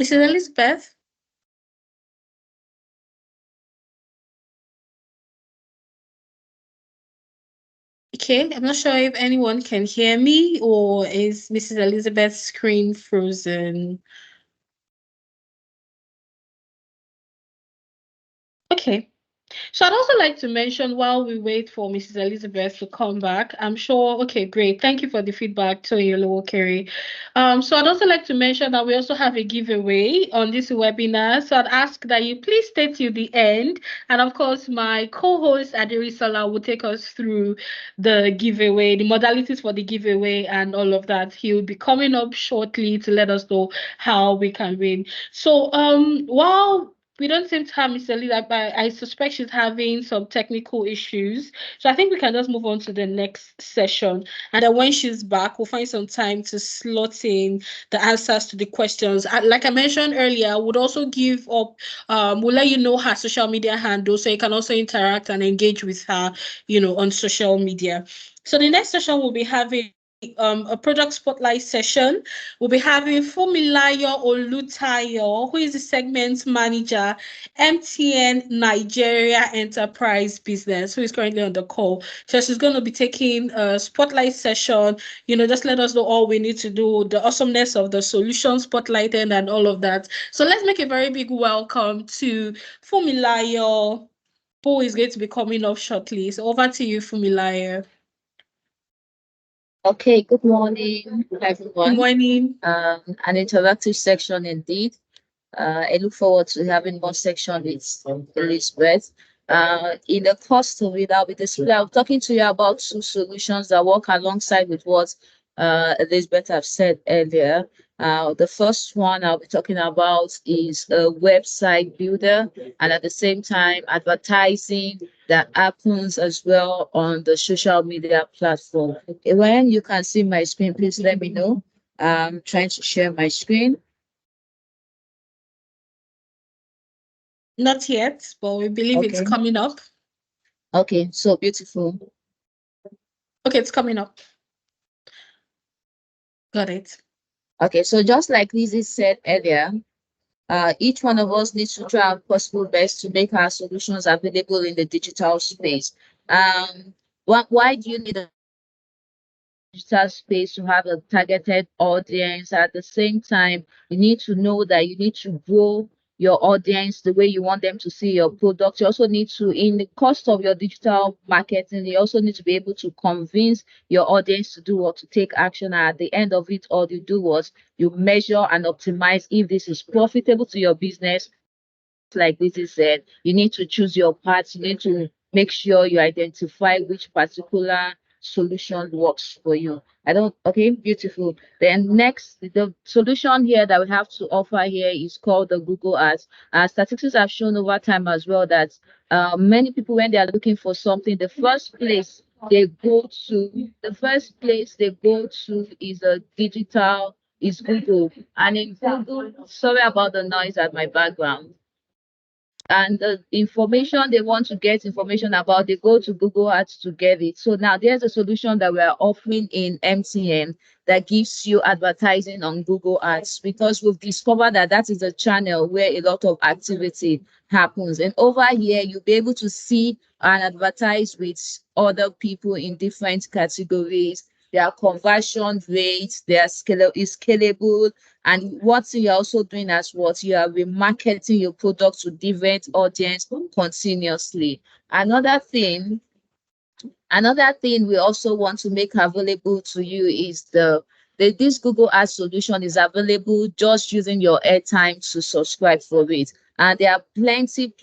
Mrs. Elizabeth? Okay, I'm not sure if anyone can hear me or is Mrs. Elizabeth's screen frozen? Okay. So I'd also like to mention while we wait for Mrs. Elizabeth to come back, I'm sure, okay, great. Thank you for the feedback, Toyolo Kerry. So I'd also like to mention that we also have a giveaway on this webinar. So I'd ask that you please stay till the end. And of course, my co-host Adiri Sala will take us through the giveaway, the modalities for the giveaway and all of that. He will be coming up shortly to let us know how we can win. So while we don't seem to have Miss Elida, but I suspect she's having some technical issues. So I think we can just move on to the next session. And then when she's back, we'll find some time to slot in the answers to the questions. Like I mentioned earlier, we'll also give up, we'll let you know her social media handle so you can also interact and engage with her, on social media. So the next session we'll be having a product spotlight session. We'll be having Fumilayo Olutayo, who is the segment manager, MTN Nigeria Enterprise Business, who is currently on the call. So she's going to be taking a spotlight session, just let us know all we need to do, the awesomeness of the solution spotlighting and all of that. So let's make a very big welcome to Fumilayo, who is going to be coming up shortly. So over to you, Fumilayo. Okay, good morning, everyone. Good morning. An interactive section indeed. I look forward to having more section with Elizabeth. In the course of it, I'm talking to you about two solutions that work alongside with what Elizabeth have said earlier. The first one I'll be talking about is a website builder, and at the same time, advertising that happens as well on the social media platform. When you can see my screen, please let me know. I'm trying to share my screen. Not yet, but we believe it's Okay. coming up. Okay, so beautiful. Okay, it's coming up. Got it. Okay, so just like Lizzie said earlier, each one of us needs to try our possible best to make our solutions available in the digital space. Why do you need a digital space to have a targeted audience? At the same time, you need to know that you need to grow your audience the way you want them to see your product. You also need to, in the cost of your digital marketing, you also need to be able to convince your audience to do what, to take action. And at the end of it all, you do what, you measure and optimize if this is profitable to your business. Like this is said, you need to choose your parts. You need to make sure you identify which particular solution works for you. I don't, okay, beautiful. Then next, the solution here that we have to offer here is called the Google Ads. Statistics have shown over time as well that many people, when they are looking for something, the first place they go to is a digital, is Google. And in Google, sorry about the noise at my background, and the information they want to get information about, they go to Google Ads to get it. So now there's a solution that we're offering in MTN that gives you advertising on Google Ads, because we've discovered that that is a channel where a lot of activity happens. And over here, you'll be able to see and advertise with other people in different categories. Their conversion rates, their scalable, and what you're also doing as what you are remarketing your product to different audience continuously. Another thing Another thing we also want to make available to you is this Google Ads solution is available just using your airtime to subscribe for it. And there are plenty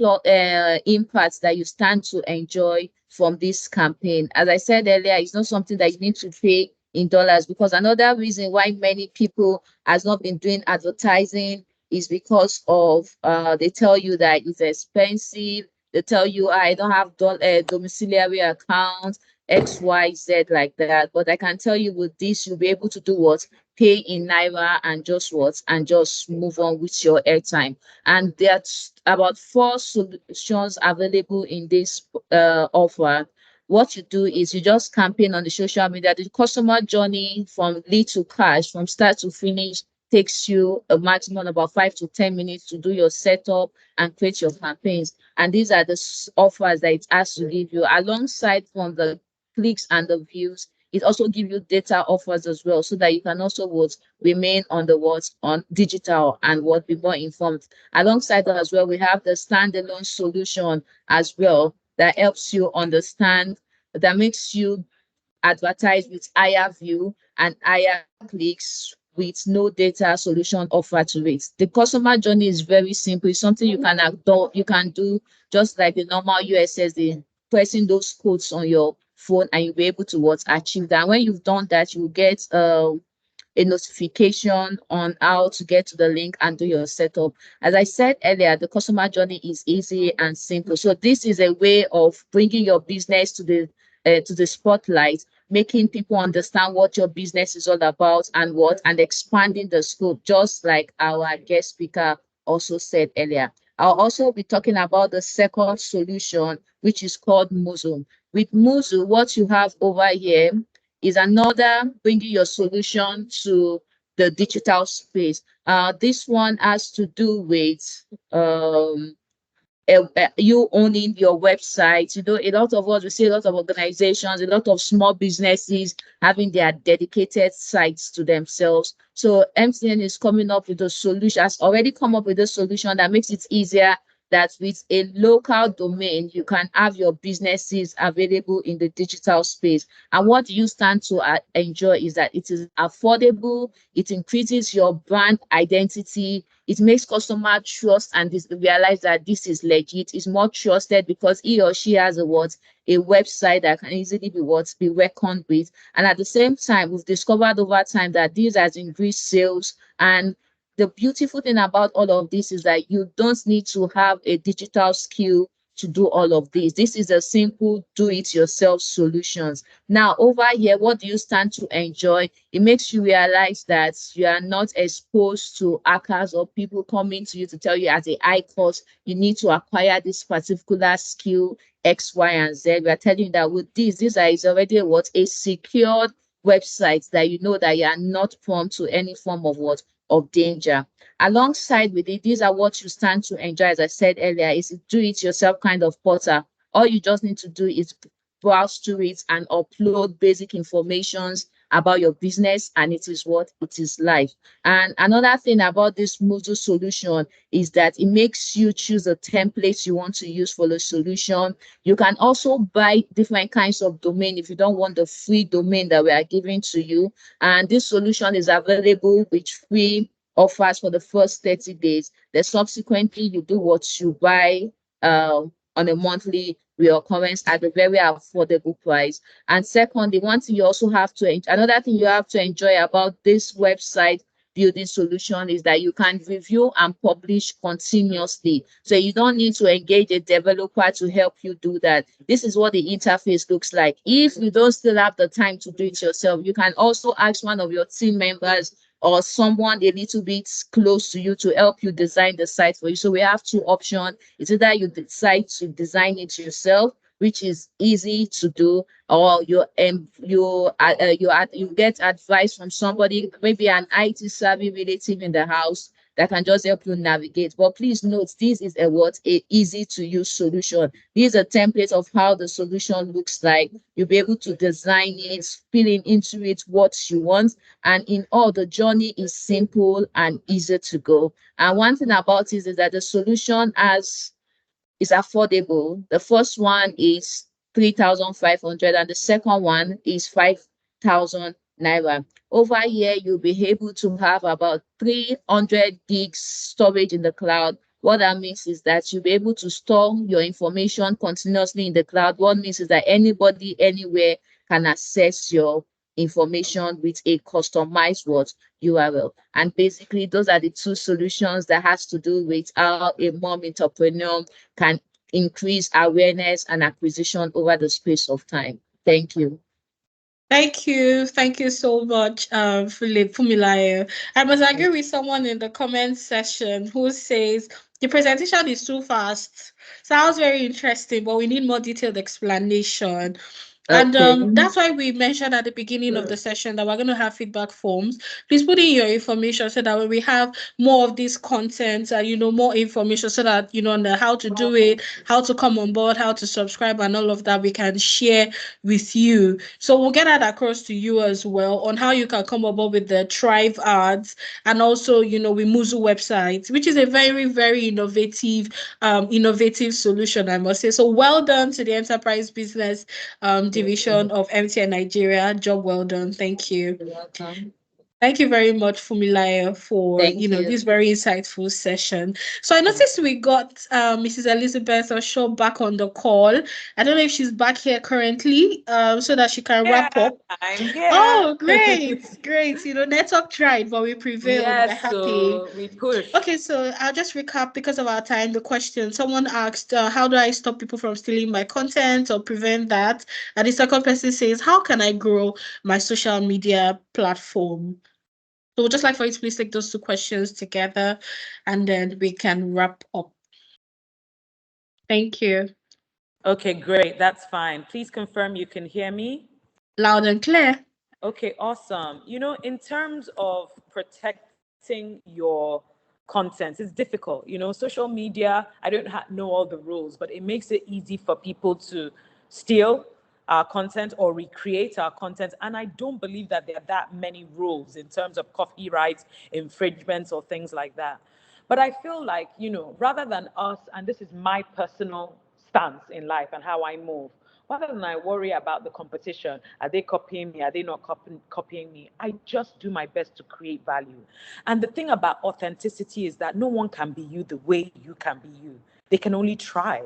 impacts that you stand to enjoy from this campaign. As I said earlier, it's not something that you need to pay in dollars, because another reason why many people has not been doing advertising is because of they tell you that it's expensive. They tell you, I don't have domiciliary account, XYZ like that. But I can tell you with this, you'll be able to do what? Pay in Naira and just what? And just move on with your airtime. And there's about 4 solutions available in this offer. What you do is you just campaign on the social media. The customer journey from lead to cash, from start to finish, takes you a maximum about 5 to 10 minutes to do your setup and create your campaigns. And these are the offers that it has to give you, alongside from the clicks and the views. It also gives you data offers as well, so that you can also what, remain on the what, on digital, and what, be more informed. Alongside that as well, we have the standalone solution as well that helps you understand, that makes you advertise with higher view and higher clicks with no data solution offer to it. The customer journey is very simple. It's something you can do just like the normal USSD, pressing those codes on your phone, and you'll be able to what, achieve that. When you've done that, you get a notification on how to get to the link and do your setup. As I said earlier, the customer journey is easy and simple. So this is a way of bringing your business to the spotlight, making people understand what your business is all about and what, and expanding the scope, just like our guest speaker also said earlier. I'll also be talking about the second solution, which is called Muzu. With Muzu, what you have over here is another bringing your solution to the digital space. This one has to do with you owning your website. You know, a lot of us, we see a lot of organizations, a lot of small businesses having their dedicated sites to themselves. So MTN is coming up with a solution, has already come up with a solution that makes it easier, that with a local domain, you can have your businesses available in the digital space. And what you stand to enjoy is that it is affordable, it increases your brand identity, it makes customer trust and realize that this is legit, is more trusted, because he or she has a website that can easily be reckoned with. And at the same time, we've discovered over time that this has increased sales. And the beautiful thing about all of this is that you don't need to have a digital skill to do all of this. This is a simple do-it-yourself solutions. Now, over here, what do you stand to enjoy? It makes you realize that you are not exposed to hackers or people coming to you to tell you at a high cost, you need to acquire this particular skill, X, Y, and Z. We are telling you that with this is already what a secured website that you know that you are not prone to any form of what of danger. Alongside with it, these are what you stand to enjoy. As I said earlier, is a do-it-yourself kind of portal. All you just need to do is browse through it and upload basic informations about your business, and it is what it is live. And another thing about this Moodle solution is that it makes you choose a template you want to use for the solution. You can also buy different kinds of domain if you don't want the free domain that we are giving to you. And this solution is available with free offers for the first 30 days. Then subsequently, you do what you buy on a monthly reoccurrence at a very affordable price. And secondly, one thing you also have to, another thing you have to enjoy about this website building solution is that you can review and publish continuously. So you don't need to engage a developer to help you do that. This is what the interface looks like. If you don't still have the time to do it yourself, you can also ask one of your team members or someone a little bit close to you to help you design the site for you. So we have two options. It's either you decide to design it yourself, which is easy to do, or you get advice from somebody, maybe an IT savvy relative in the house that can just help you navigate. But please note, this is a easy to use solution. This is a template of how the solution looks like. You'll be able to design it, filling into it what you want, and in all, the journey is simple and easy to go. And one thing about it is that the solution is affordable. The first one is 3,500 and the second one is 5,000 naira. Over here, you'll be able to have about 300 gigs storage in the cloud. What that means is that you'll be able to store your information continuously in the cloud. What means is that anybody, anywhere can access your information with a customized what URL. And basically, those are the two solutions that has to do with how a mom entrepreneur can increase awareness and acquisition over the space of time. Thank you. Thank you. Thank you so much, Philip Fumilayo. I must agree with someone in the comment section who says the presentation is too fast. Sounds very interesting, but we need more detailed explanation. And Okay. that's why we mentioned at the beginning of the session that we're going to have feedback forms. Please put in your information so that when we have more of this content, more information so that, on the how to do it, how to come on board, how to subscribe and all of that, we can share with you. So we'll get that across to you as well on how you can come on board with the Thrive ads and also, with Muzu websites, which is a very, very innovative solution, I must say. So well done to the enterprise business division of MTN Nigeria. Job well done. Thank you. You're welcome. Thank you very much, Fumilayo, for Thank you. this very insightful session. So I noticed we got Mrs. Elizabeth Osho back on the call. I don't know if she's back here currently, so that she can wrap up. I'm here. Oh, great, great. Network tried, but we prevailed. We're Yes, happy. so we push. Okay, so I'll just recap because of our time. The question someone asked, how do I stop people from stealing my content or prevent that? And the second person says, how can I grow my social media platform? So we'd just like for you to please take those two questions together and then we can wrap up. Thank you. Okay, great. That's fine. Please confirm you can hear me. Loud and clear. Okay, awesome. In terms of protecting your content, it's difficult. Social media, I don't know all the rules, but it makes it easy for people to steal our content or recreate our content. And I don't believe that there are that many rules in terms of copyright infringements or things like that. But I feel like, rather than us, and this is my personal stance in life and how I move, rather than I worry about the competition, are they copying me? Are they not copying me? I just do my best to create value. And the thing about authenticity is that no one can be you the way you can be you. They can only try,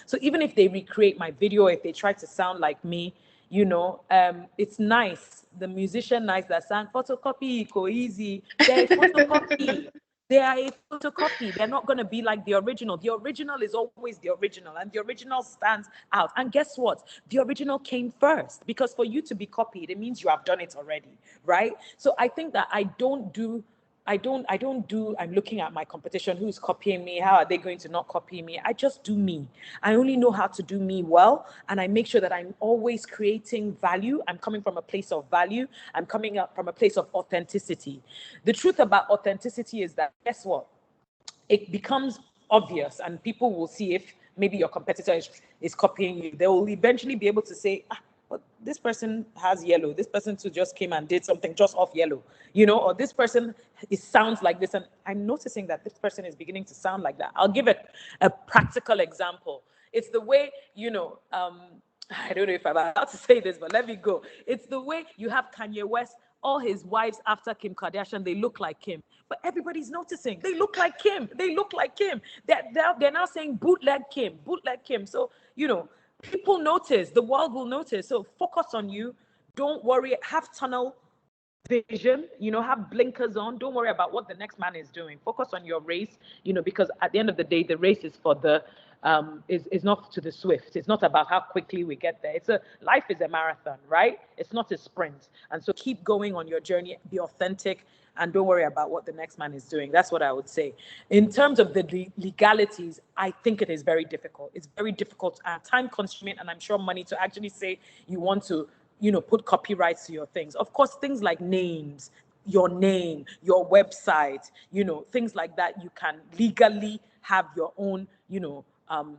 So even if they recreate my video, if they try to sound like me, it's nice. The musician nice that sang photocopy, go easy. They photocopy. They are a photocopy. They're not going to be like the original. The original is always the original, and the original stands out. And guess what? The original came first, because for you to be copied, it means you have done it already, right? So I think that I'm looking at my competition, who's copying me, how are they going to not copy me? I just do me. I only know how to do me well, and I make sure that I'm always creating value. I'm coming from a place of value. I'm coming up from a place of authenticity. The truth about authenticity is that, guess what? It becomes obvious, and people will see if maybe your competitor is copying you. They will eventually be able to say, but this person has yellow. This person too just came and did something just off yellow, or this person sounds like this. And I'm noticing that this person is beginning to sound like that. I'll give it a practical example. It's the way, I don't know if I'm allowed to say this, but let me go. It's the way you have Kanye West, all his wives after Kim Kardashian, they look like Kim. But everybody's noticing. They look like Kim. They look like Kim. They're now saying bootleg Kim, bootleg Kim. So, people notice. The world will notice. So focus on you. Don't worry. Have tunnel vision, have blinkers on. Don't worry about what the next man is doing. Focus on your race, because at the end of the day, the race is for the is not to the swift. It's not about how quickly we get there. Life is a marathon, right? It's not a sprint. And so keep going on your journey, be authentic, and don't worry about what the next man is doing. That's what I would say. In terms of the legalities, I think it is very difficult. It's very difficult and time consuming, and I'm sure money to actually say you want to put copyrights to your things. Of course, things like names, your name, your website, things like that, you can legally have your own,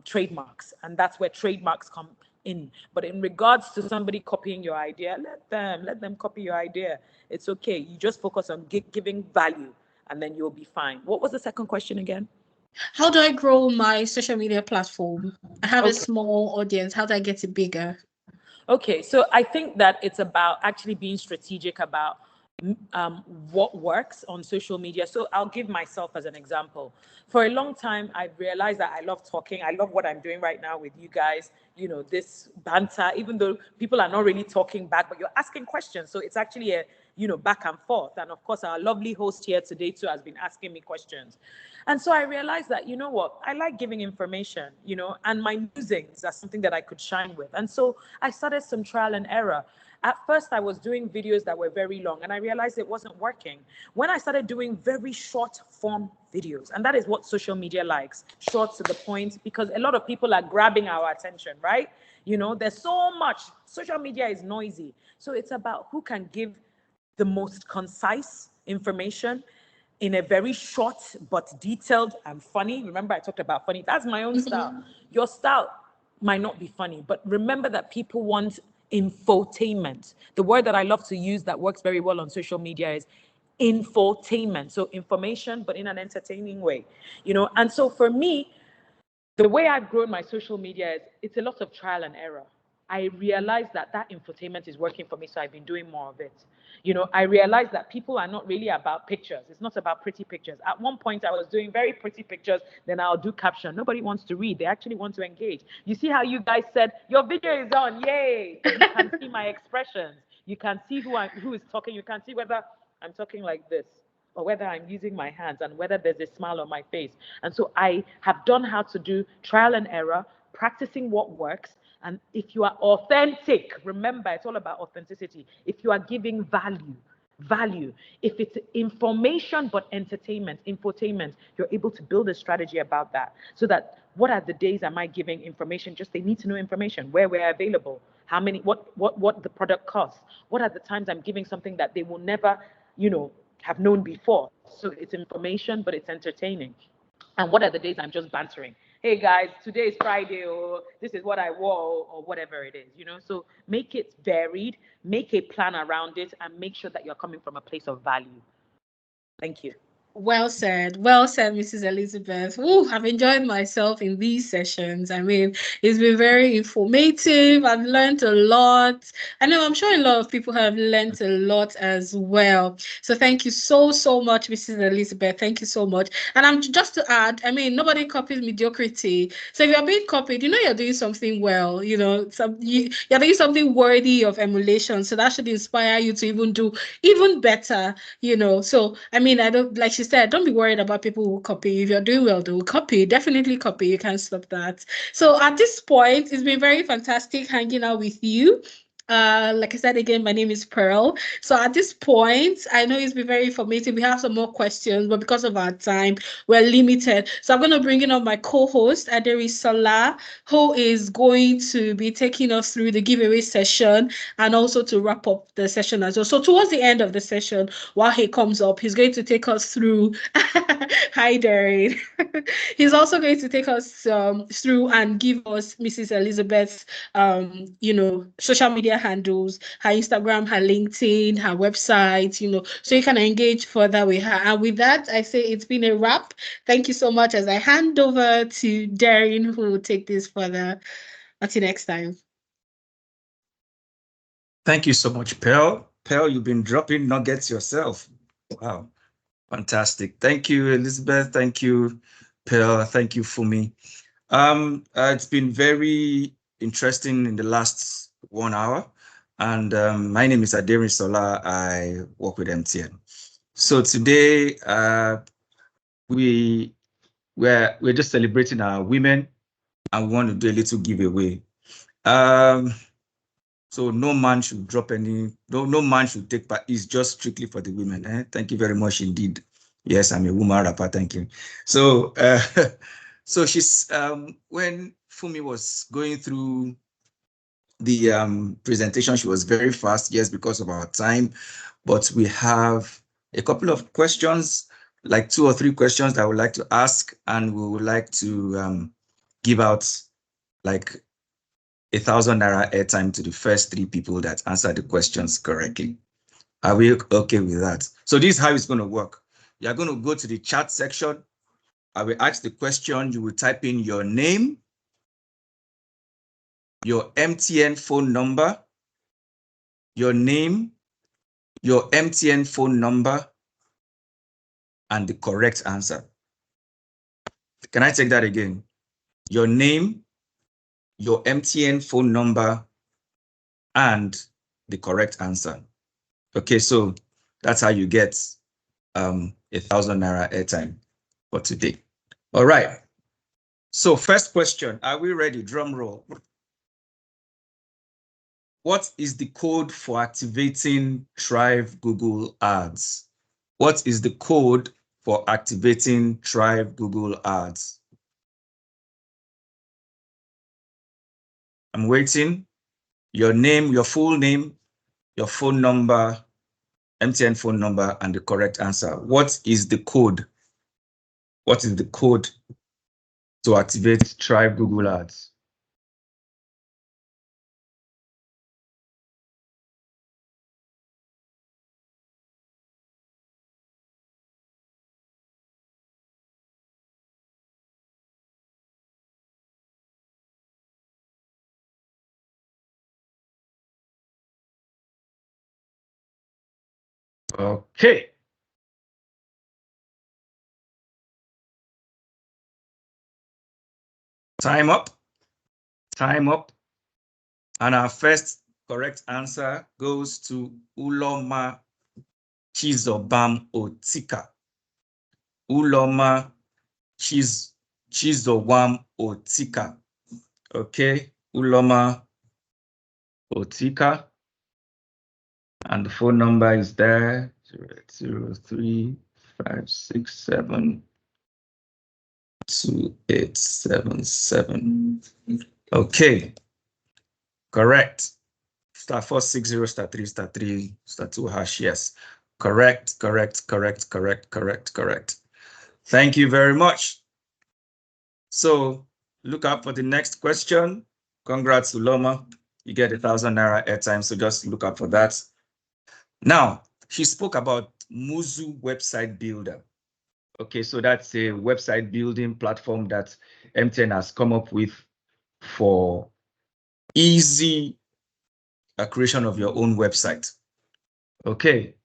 trademarks. And that's where trademarks come in. But in regards to somebody copying your idea, let them copy your idea. It's okay. You just focus on giving value, and then you'll be fine. What was the second question again? How do I grow my social media platform? I have a small audience. How do I get it bigger? Okay, so I think that it's about actually being strategic about what works on social media. So I'll give myself as an example. For a long time, I realized that I love talking. I love what I'm doing right now with you guys, this banter, even though people are not really talking back, but you're asking questions. So it's actually a, back and forth. And of course, our lovely host here today too has been asking me questions. And so I realized that, what, I like giving information, and my musings are something that I could shine with. And so I started some trial and error. At first, I was doing videos that were very long, and I realized it wasn't working. When I started doing very short form videos, and that is what social media likes, short to the point, because a lot of people are grabbing our attention, right? There's so much. Social media is noisy. So it's about who can give the most concise information in a very short but detailed and funny. Remember, I talked about funny. That's my own style. Your style might not be funny, but remember that people want infotainment. The word that I love to use that works very well on social media is infotainment. So information, but in an entertaining way, And so for me, the way I've grown my social media is it's a lot of trial and error. I realized that infotainment is working for me, so I've been doing more of it. I realized that people are not really about pictures. It's not about pretty pictures. At one point, I was doing very pretty pictures, then I'll do caption. Nobody wants to read. They actually want to engage. You see how you guys said, your video is on, yay. You can see my expressions. You can see who is talking. You can see whether I'm talking like this or whether I'm using my hands and whether there's a smile on my face. And so I have done how to do trial and error, practicing what works. And if you are authentic, remember, it's all about authenticity. If you are giving value, if it's information but entertainment, infotainment, you're able to build a strategy about that. So that what are the days am I giving information? Just they need to know information, where we're available, how many, what the product costs. What are the times I'm giving something that they will never, have known before. So it's information, but it's entertaining. And what are the days I'm just bantering? Hey guys, today is Friday, or this is what I wore, or whatever it is, So make it varied, make a plan around it, and make sure that you're coming from a place of value. Thank you. Well said, Mrs. Elizabeth. I've enjoyed myself in these sessions. I mean, it's been very informative. I've learned a lot. I know I'm sure a lot of people have learned a lot as well. So thank you so much, Mrs. Elizabeth. Thank you so much. And I'm just to add, I mean, nobody copies mediocrity. So if you're being copied, you're doing something well. You're doing something worthy of emulation. So that should inspire you to even do even better. So I mean, I don't, like she said, don't be worried about people who copy. If you're doing well, they will copy. Definitely copy. You can't stop that. So at this point, it's been very fantastic hanging out with you. Like I said again, my name is Pearl. So at this point, I know it's been very informative. We have some more questions, but because of our time, we're limited. So I'm going to bring in on my co-host, Aderisola, who is going to be taking us through the giveaway session and also to wrap up the session as well. So towards the end of the session, while he comes up, he's going to take us through. Hi, Darren. He's also going to take us through and give us Mrs. Elizabeth's, social media handles, her Instagram, her LinkedIn, her website, so you can engage further with her. And with that, I say it's been a wrap. Thank you so much as I hand over to Darren, who will take this further. Until next time. Thank you so much, Pearl. Pearl, you've been dropping nuggets yourself. Wow, fantastic. Thank you, Elizabeth. Thank you, Pearl. Thank you, Fumi. It's been very interesting in the last 1 hour. And my name is Aderisola. I work with MTN. So today, we're just celebrating our women and we want to do a little giveaway. So no man should drop any, no man should take part. It's just strictly for the women. Thank you very much indeed. Yes, I'm a woman rapper. Thank you. So, so she's when Fumi was going through the presentation, she was very fast. Yes, because of our time, but we have a couple of questions, like 2 or 3 questions that I would like to ask, and we would like to give out like 1,000 naira airtime to the first 3 people that answer the questions correctly. Are we okay with that? So this is how it's going to work. You're going to go to the chat section. I will ask the question. You will type in your name, your MTN phone number, your name, your MTN phone number, and the correct answer. Can I take that again? Your name, your MTN phone number, and the correct answer. Okay, so that's how you get 1,000 naira airtime for today. All right. So first question, are we ready? Drum roll. What is the code for activating Thrive Google Ads? What is the code for activating Thrive Google Ads? I'm waiting. Your name, your full name, your phone number, MTN phone number, and the correct answer. What is the code? What is the code to activate Thrive Google Ads? Okay. Time up. Time up. And our first correct answer goes to Uloma Chizobam Otika. Uloma Chizobam Otika. Okay, Uloma Otika. And the phone number is there, 00356728777. Okay, correct. *460 *3 *3 *2 hash. Yes, correct. Thank you very much. So look out for the next question. Congrats, Uloma. You get 1,000 naira airtime, so just look out for that. Now, she spoke about Muzu Website Builder. Okay, so that's a website building platform that MTN has come up with for easy creation of your own website. Okay,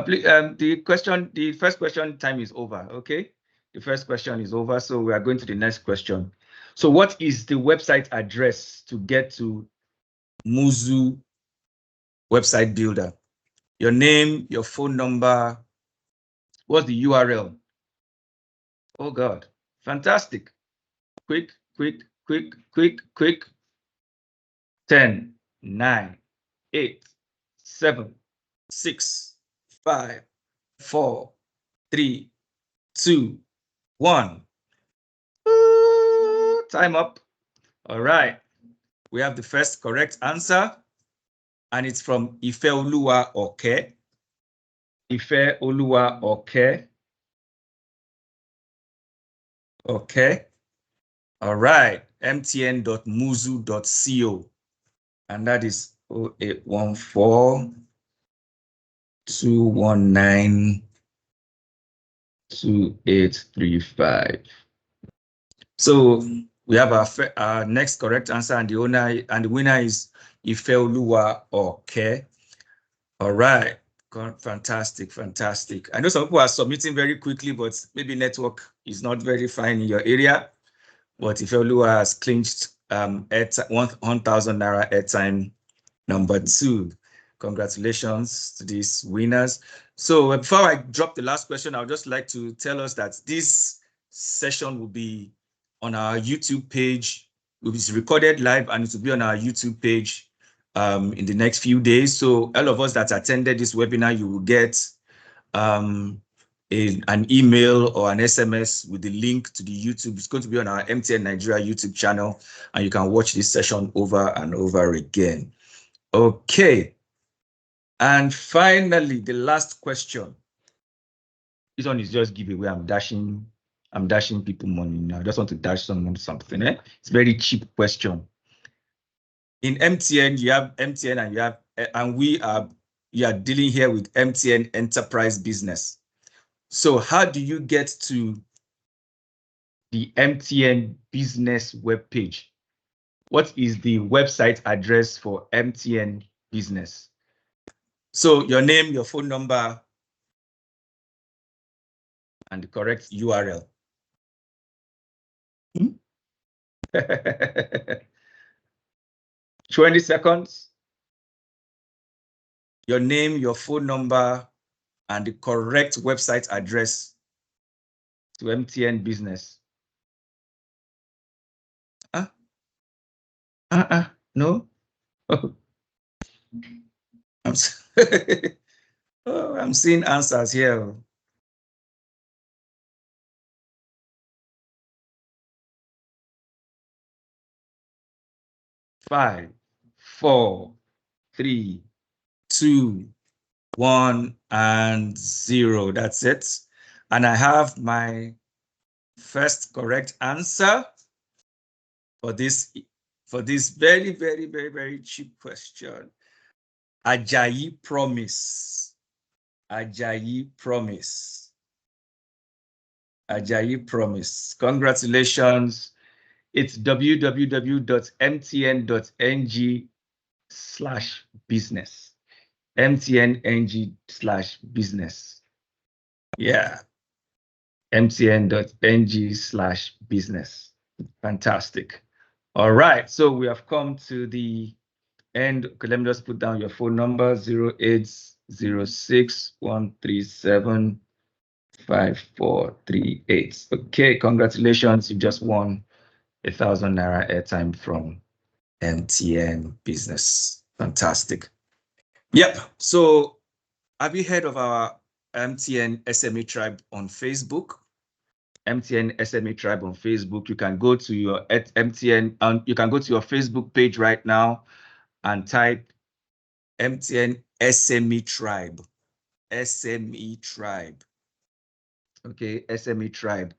please, the first question time is over. Okay, the first question is over, so we are going to the next question. So what is the website address to get to Muzu Website Builder? Your name, your phone number, What's the URL? Oh God, fantastic. Quick, quick, quick, quick, quick. 10, 9, 8, 7, 6, 5, 4, 3, 2, 1. Time up. All right. We have the first correct answer, and it's from Ifeoluwa Oke. Ifeoluwa Oke. Okay. All right. mtn.muzu.co. And that is 0814 219 2835. So we have our next correct answer, and the winner is Ifeoluwa Oke. All right. Fantastic, fantastic. I know some people are submitting very quickly, but maybe network is not very fine in your area. But Ifeoluwa has clinched 1,000 naira airtime number 2. Congratulations to these winners. So before I drop the last question, I would just like to tell us that this session will be on our YouTube page. It will be recorded live, and it will be on our YouTube page in the next few days. So all of us that attended this webinar, you will get an email or an SMS with the link to the YouTube. It's going to be on our MTN Nigeria YouTube channel, and you can watch this session over and over again. Okay. And finally, the last question. This one is just giveaway. I'm dashing people money now. I just want to dash someone something. It's a very cheap question. In MTN, you have MTN, and you are dealing here with MTN Enterprise Business. So how do you get to the MTN Business webpage? What is the website address for MTN Business? So your name, your phone number, and the correct URL. 20 seconds. Your name, your phone number, and the correct website address to MTN Business. No? Oh. I'm seeing answers here. 5, 4, 3, 2, 1, and 0. That's it. And I have my first correct answer for this very, very, very, very cheap question. Ajayi Promise. Ajayi Promise. Ajayi Promise. Congratulations. It's www.mtn.ng/business. mtn.ng/business. Yeah. mtn.ng/business. Fantastic. All right. So we have come to the end. Okay, let me just put down your phone number: 0806-137-5438. Okay, congratulations. You just won 1,000 naira airtime from MTN Business. Fantastic. Yep. So have you heard of our MTN SME Tribe on Facebook? MTN SME Tribe on Facebook. You can go to your MTN and you can go to your Facebook page right now and type MTN SME Tribe. SME Tribe. Okay, SME Tribe.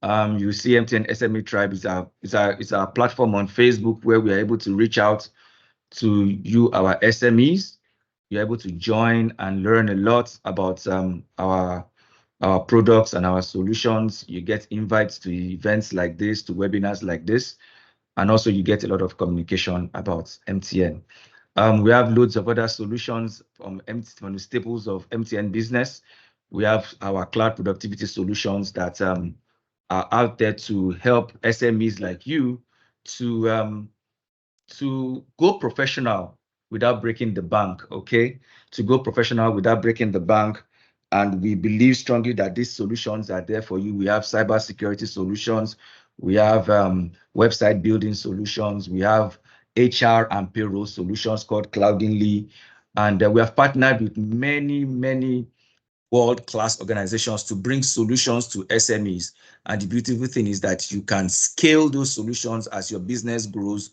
You see MTN SME Tribe is our platform on Facebook where we are able to reach out to you, our SMEs. You're able to join and learn a lot about our products and our solutions. You get invites to events like this, to webinars like this, and also you get a lot of communication about MTN. We have loads of other solutions from the staples of MTN Business. We have our cloud productivity solutions that are out there to help SMEs like you to go professional without breaking the bank, okay? To go professional without breaking the bank. And we believe strongly that these solutions are there for you. We have cybersecurity solutions. We have website building solutions. We have HR and payroll solutions called Cloudingly. And we have partnered with many world-class organizations to bring solutions to SMEs. And the beautiful thing is that you can scale those solutions as your business grows.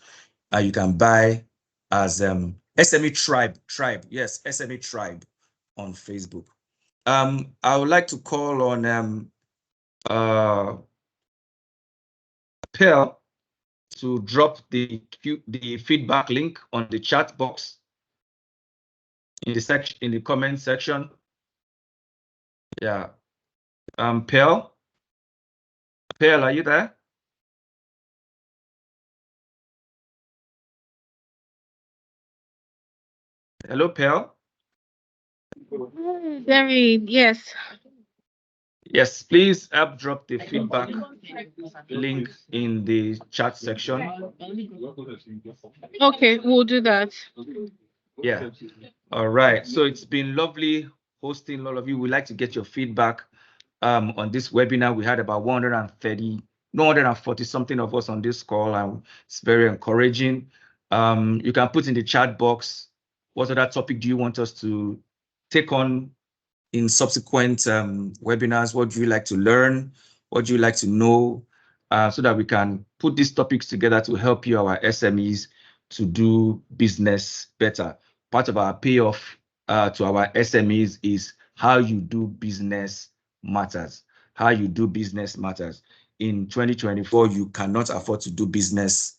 You can buy as SME Tribe, yes, SME Tribe on Facebook. I would like to call on Pearl to drop the feedback link on the chat box in the comment section. Yeah. Pearl, are you there? Hello, Pearl. Very, yes. Yes, please help drop the feedback link in the chat section. Okay, we'll do that. Yeah. All right. So it's been lovely hosting all of you. We'd like to get your feedback on this webinar. We had about 140 something of us on this call, and it's very encouraging. You can put in the chat box, what other topic do you want us to take on in subsequent webinars? What do you like to learn? What do you like to know? So that we can put these topics together to help you, our SMEs, to do business better. Part of our payoff to our SMEs is how you do business matters. How you do business matters. In 2024, you cannot afford to do business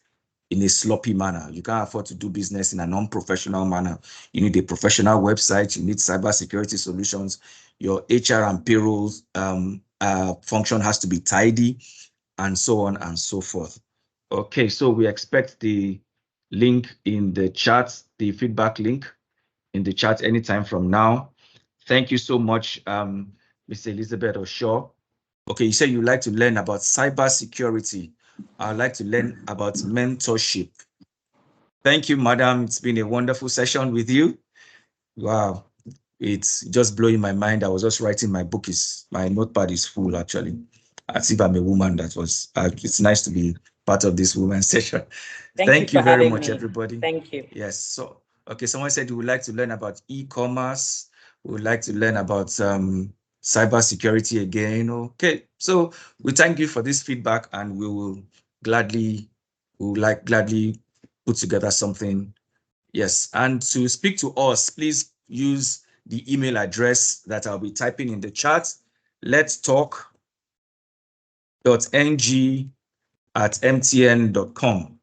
in a sloppy manner. You can't afford to do business in a non-professional manner. You need a professional website. You need cybersecurity solutions. Your HR and payrolls function has to be tidy, and so on and so forth. Okay, so we expect the link in the chat, the feedback link in the chat anytime from now. Thank you so much, Ms. Elizabeth Oshaw. Okay, you said you'd like to learn about cybersecurity. I'd like to learn about mentorship. Thank you, madam. It's been a wonderful session with you. Wow, it's just blowing my mind. I was just writing my book. My notepad is full, actually. As if I'm a woman. It's nice to be part of this women's session. Thank you very much, everybody. Thank you. Yes. So, okay, someone said we would like to learn about e-commerce. We would like to learn about cybersecurity again. Okay, so we thank you for this feedback, and we will gladly put together something. Yes, and to speak to us, please use the email address that I'll be typing in the chat. Let's talk.ng@mtn.com.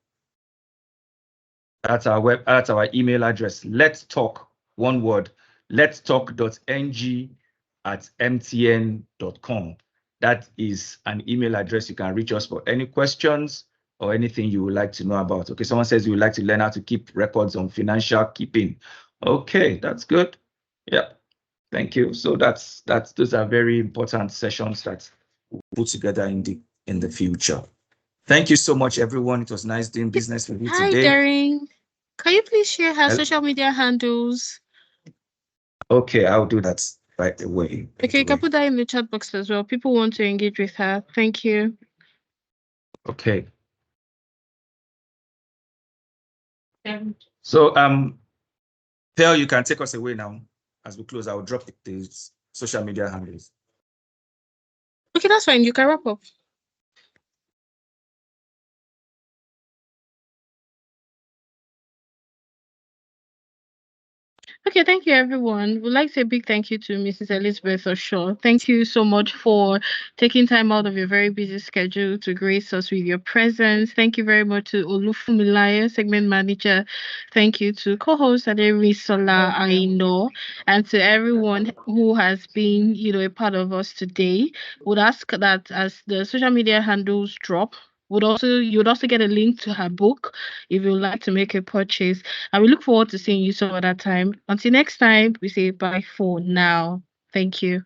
That's our email address. Let's talk, one word, let's talk.ng@mtn.com. That is an email address. You can reach us for any questions or anything you would like to know about. Okay, someone says you would like to learn how to keep records on financial keeping. Okay, that's good. Yeah, thank you. So those are very important sessions that we'll put together in the future. Thank you so much, everyone. It was nice doing business with you Hi, today. Daring. Can you please share her social media handles? Okay, I'll do that right away. Okay, you can put that in the chat box as well. People want to engage with her. Thank you. Okay. So, Pearl, you can take us away now. As we close, I will drop the social media handles. Okay, that's fine. You can wrap up. Okay, thank you, everyone. We'd like to say a big thank you to Mrs. Elizabeth Oshaw. Thank you so much for taking time out of your very busy schedule to grace us with your presence. Thank you very much to Olufumilaya, segment manager. Thank you to co-host Aderisola Aino, and to everyone who has been, a part of us today. Would ask that as the social media handles drop, you would also get a link to her book if you would like to make a purchase. And we look forward to seeing you some other time. Until next time, we say bye for now. Thank you.